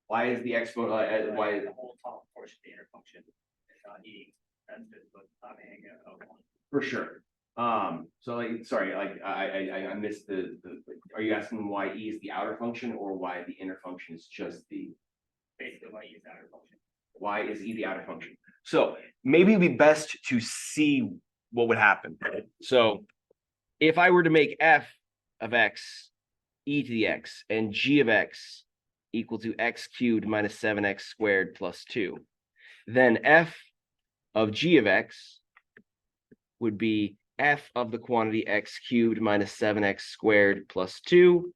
Why is the exponent? Why is the whole top portion of the inner function is not e? That's just what I'm hanging out on. for sure? So like, sorry, like I missed the. Are you asking why e is the outer function or why the inner function is just the? Basically, why use outer function? Why is e the outer function? So maybe it'd be best to see what would happen. So if I were to make f of x e to the x and g of x equal to x cubed minus 7x squared plus 2, then f of g of x would be f of the quantity x cubed minus 7x squared plus 2,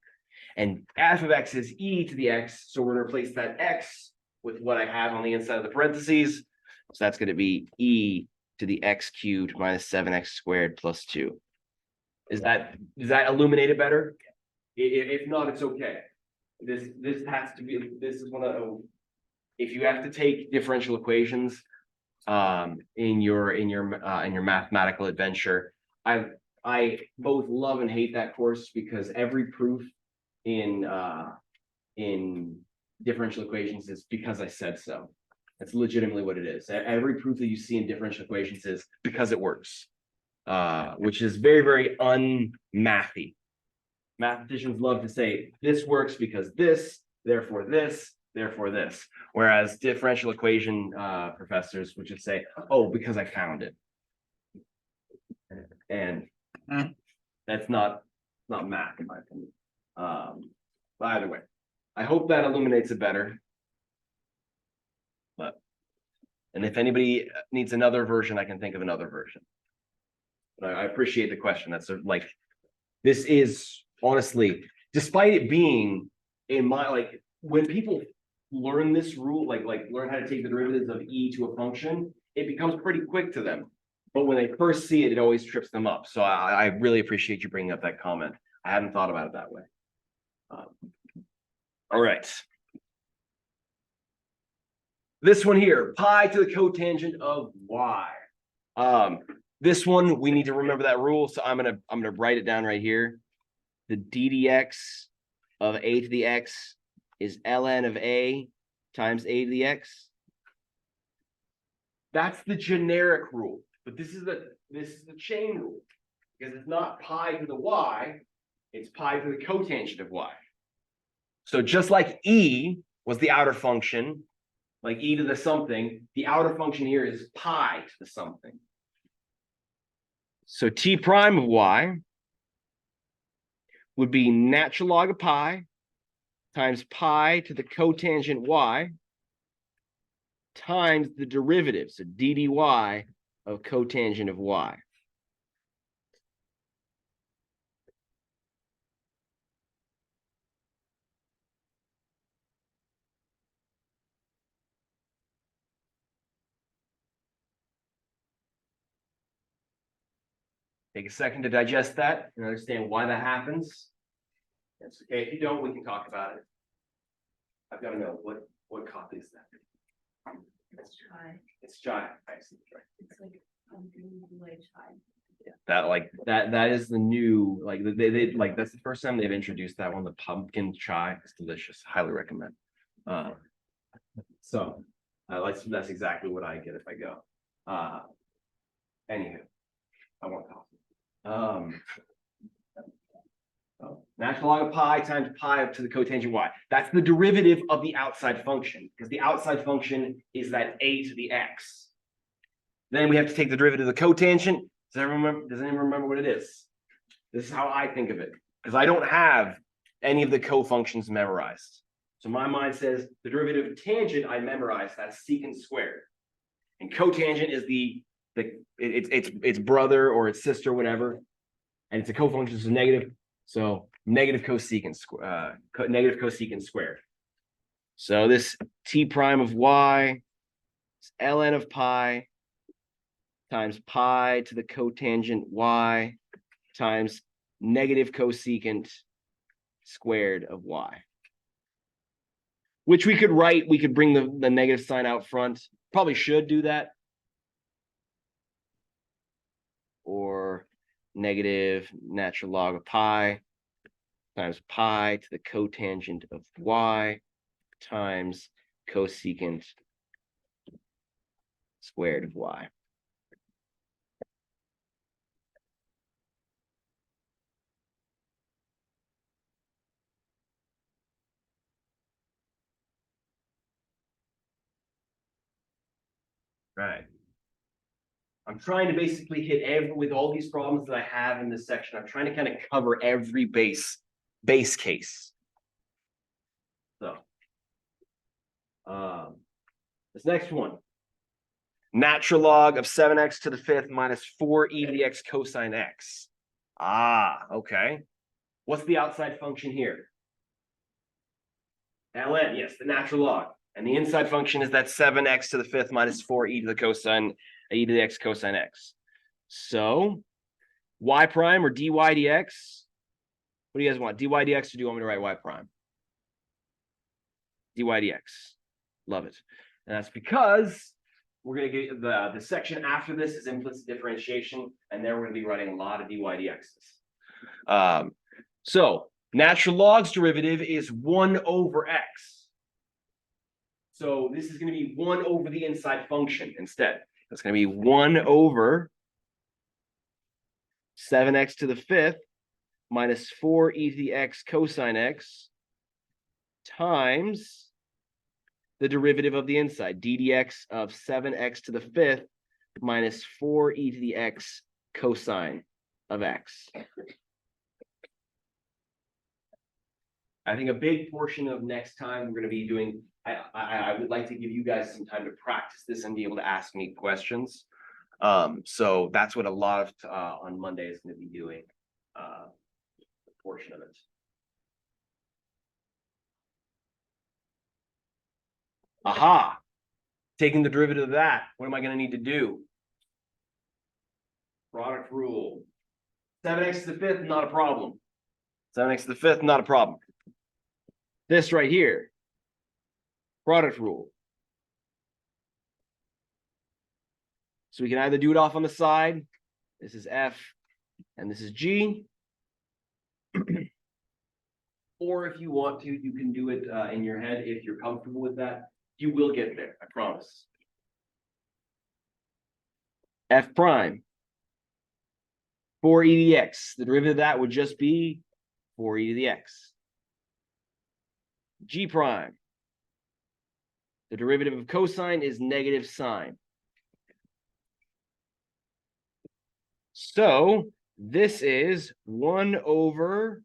and f of x is e to the x, so we're going to replace that x with what I have on the inside of the parentheses. So that's going to be e to the x cubed minus 7x squared plus 2. Does that illuminate it better? If not, it's okay. This has to be, this is one of, if you have to take differential equations in your mathematical adventure, I both love and hate that course because every proof in differential equations is because I said so. That's legitimately what it is. Every proof that you see in differential equations is because it works, which is very, very unmathy. Mathematicians love to say this works because this, therefore this, therefore this. Whereas differential equation professors would just say, oh, because I found it. And that's not math in my opinion. But either way, I hope that illuminates it better. And if anybody needs another version, I can think of another version. But I appreciate the question. That's like, this is honestly, despite it being in my, like, when people learn this rule, like learn how to take the derivatives of e to a function, it becomes pretty quick to them. But when they first see it, it always trips them up. So I really appreciate you bringing up that comment. I hadn't thought about it that way. All right. This one here, pi to the cotangent of y. This one, we need to remember that rule, so I'm gonna write it down right here. The ddx of a to the x is ln of a times a to the x. That's the generic rule, but this is the chain rule, because it's not pi to the y, it's pi to the cotangent of y. So just like e was the outer function, like e to the something, the outer function here is pi to the something. So t prime of y would be natural log of pi times pi to the cotangent y times the derivative, so d dy of cotangent of y. Take a second to digest that and understand why that happens. That's okay. If you don't, we can talk about it. I've got to know what copy is that? Let's try. It's Jai. I see. It's like green blue chai. That is the new, like they like that's the first time they've introduced that one. The pumpkin chai. It's delicious. Highly recommend. So that's exactly what I get if I go. Anywho, I want coffee. Natural log of pi times pi up to the cotangent y. That's the derivative of the outside function, because the outside function is that a to the x. Then we have to take the derivative of the cotangent. Does anyone remember what it is? This is how I think of it, because I don't have any of the co-functions memorized. So my mind says the derivative of tangent I memorized, that's secant squared. And cotangent is its brother or its sister, whatever. And it's a cofunction, so negative. So negative cosecant squared. So this t prime of y is ln of pi times pi to the cotangent y times negative cosecant squared of y. Which we could write, we could bring the negative sign out front. Probably should do that. Or negative natural log of pi times pi to the cotangent of y times cosecant squared of y. Right. I'm trying to basically hit with all these problems that I have in this section. I'm trying to kind of cover every base case. So, this next one, natural log of 7x to the 5th minus 4e to the x cosine x. Okay. What's the outside function here? ln, yes, the natural log. And the inside function is that 7x to the 5th minus 4e to the cosine e to the x cosine x. So y prime or dy dx. What do you guys want? Dy dx, or do you want me to write y prime? Dy dx. Love it. And that's because we're going to get the section after this is implicit differentiation, and there we're going to be writing a lot of dy dx's. So natural log's derivative is 1 over x. So this is going to be 1 over the inside function instead. That's going to be 1 over 7x to the 5th minus 4e to the x cosine x times the derivative of the inside, ddx of 7x to the 5th minus 4e to the x cosine of x. I think a big portion of next time we're going to be doing, I would like to give you guys some time to practice this and be able to ask me questions. So that's what a lot of on Monday is going to be doing, a portion of it. Aha, taking the derivative of that, what am I going to need to do? Product rule. 7x to the 5th, not a problem. 7x to the 5th, not a problem. This right here, product rule. So we can either do it off on the side. This is F and this is G. Or if you want to, you can do it in your head if you're comfortable with that. You will get there, I promise. F prime. 4e to the x. The derivative of that would just be 4e to the x. G prime. The derivative of cosine is negative sine. So this is 1 over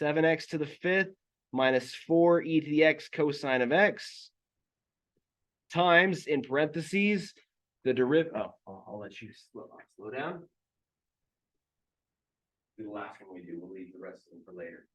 7x to the 5th minus 4e to the x cosine of x times, in parentheses, the derivative. Oh, I'll let you slow down. Do the last one we do. We'll leave the rest of them for later.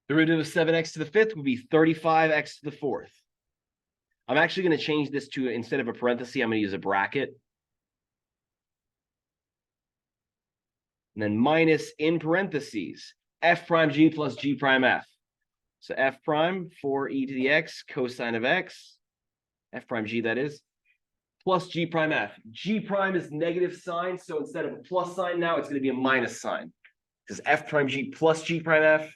Derivative of 7x to the 5th would be 35x to the 4th. I'm actually going to change this to, instead of a parenthesis, I'm going to use a bracket. And then minus, in parentheses, f prime g plus g prime f. So f prime 4e to the x cosine of x, f prime g that is, plus g prime f. G prime is negative sign, so instead of a plus sign now, it's going to be a minus sign. Because f prime g plus g prime f,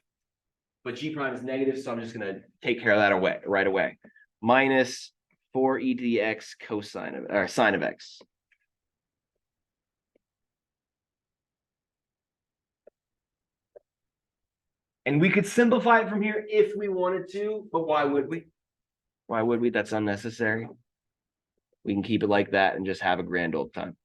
but g prime is negative, so I'm just going to take care of that right away. Minus 4e to the x cosine of, or sine of x. And we could simplify it from here if we wanted to, but why would we? Why would we? That's unnecessary. We can keep it like that and just have a grand old time.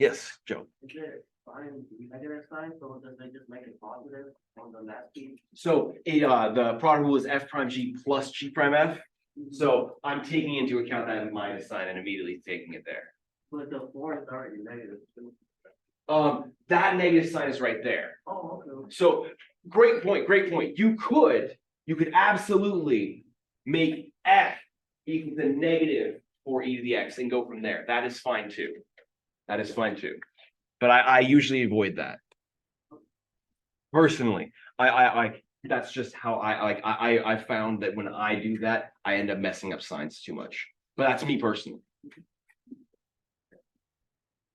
Yes, Joe. Is it fine, negative sign, so does they just make it positive on the last piece? So the product rule is f prime g plus g prime f. So I'm taking into account that minus sign and immediately taking it there. But the 4 is already negative. That negative sign is right there. Oh, okay. So great point, great point. You could absolutely make f equal to negative 4e to the x and go from there. That is fine too. That is fine too. But I usually avoid that. Personally, I that's just how I found that when I do that, I end up messing up signs too much. But that's me personally.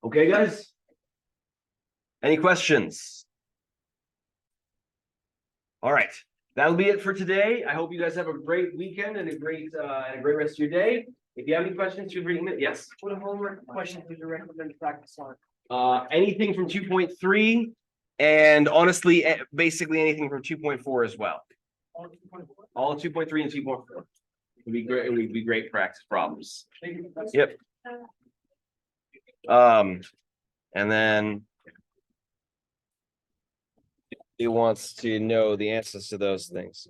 Okay, guys? Any questions? All right, that'll be it for today. I hope you guys have a great weekend and a great rest of your day. If you have any questions, feel free to yes. What homework questions would you recommend to practice on? Anything from 2.3 and honestly, basically anything from 2.4 as well. All of 2.3 and 2.4 would be great. It would be great practice problems. Yep. And then he wants to know the answers to those things.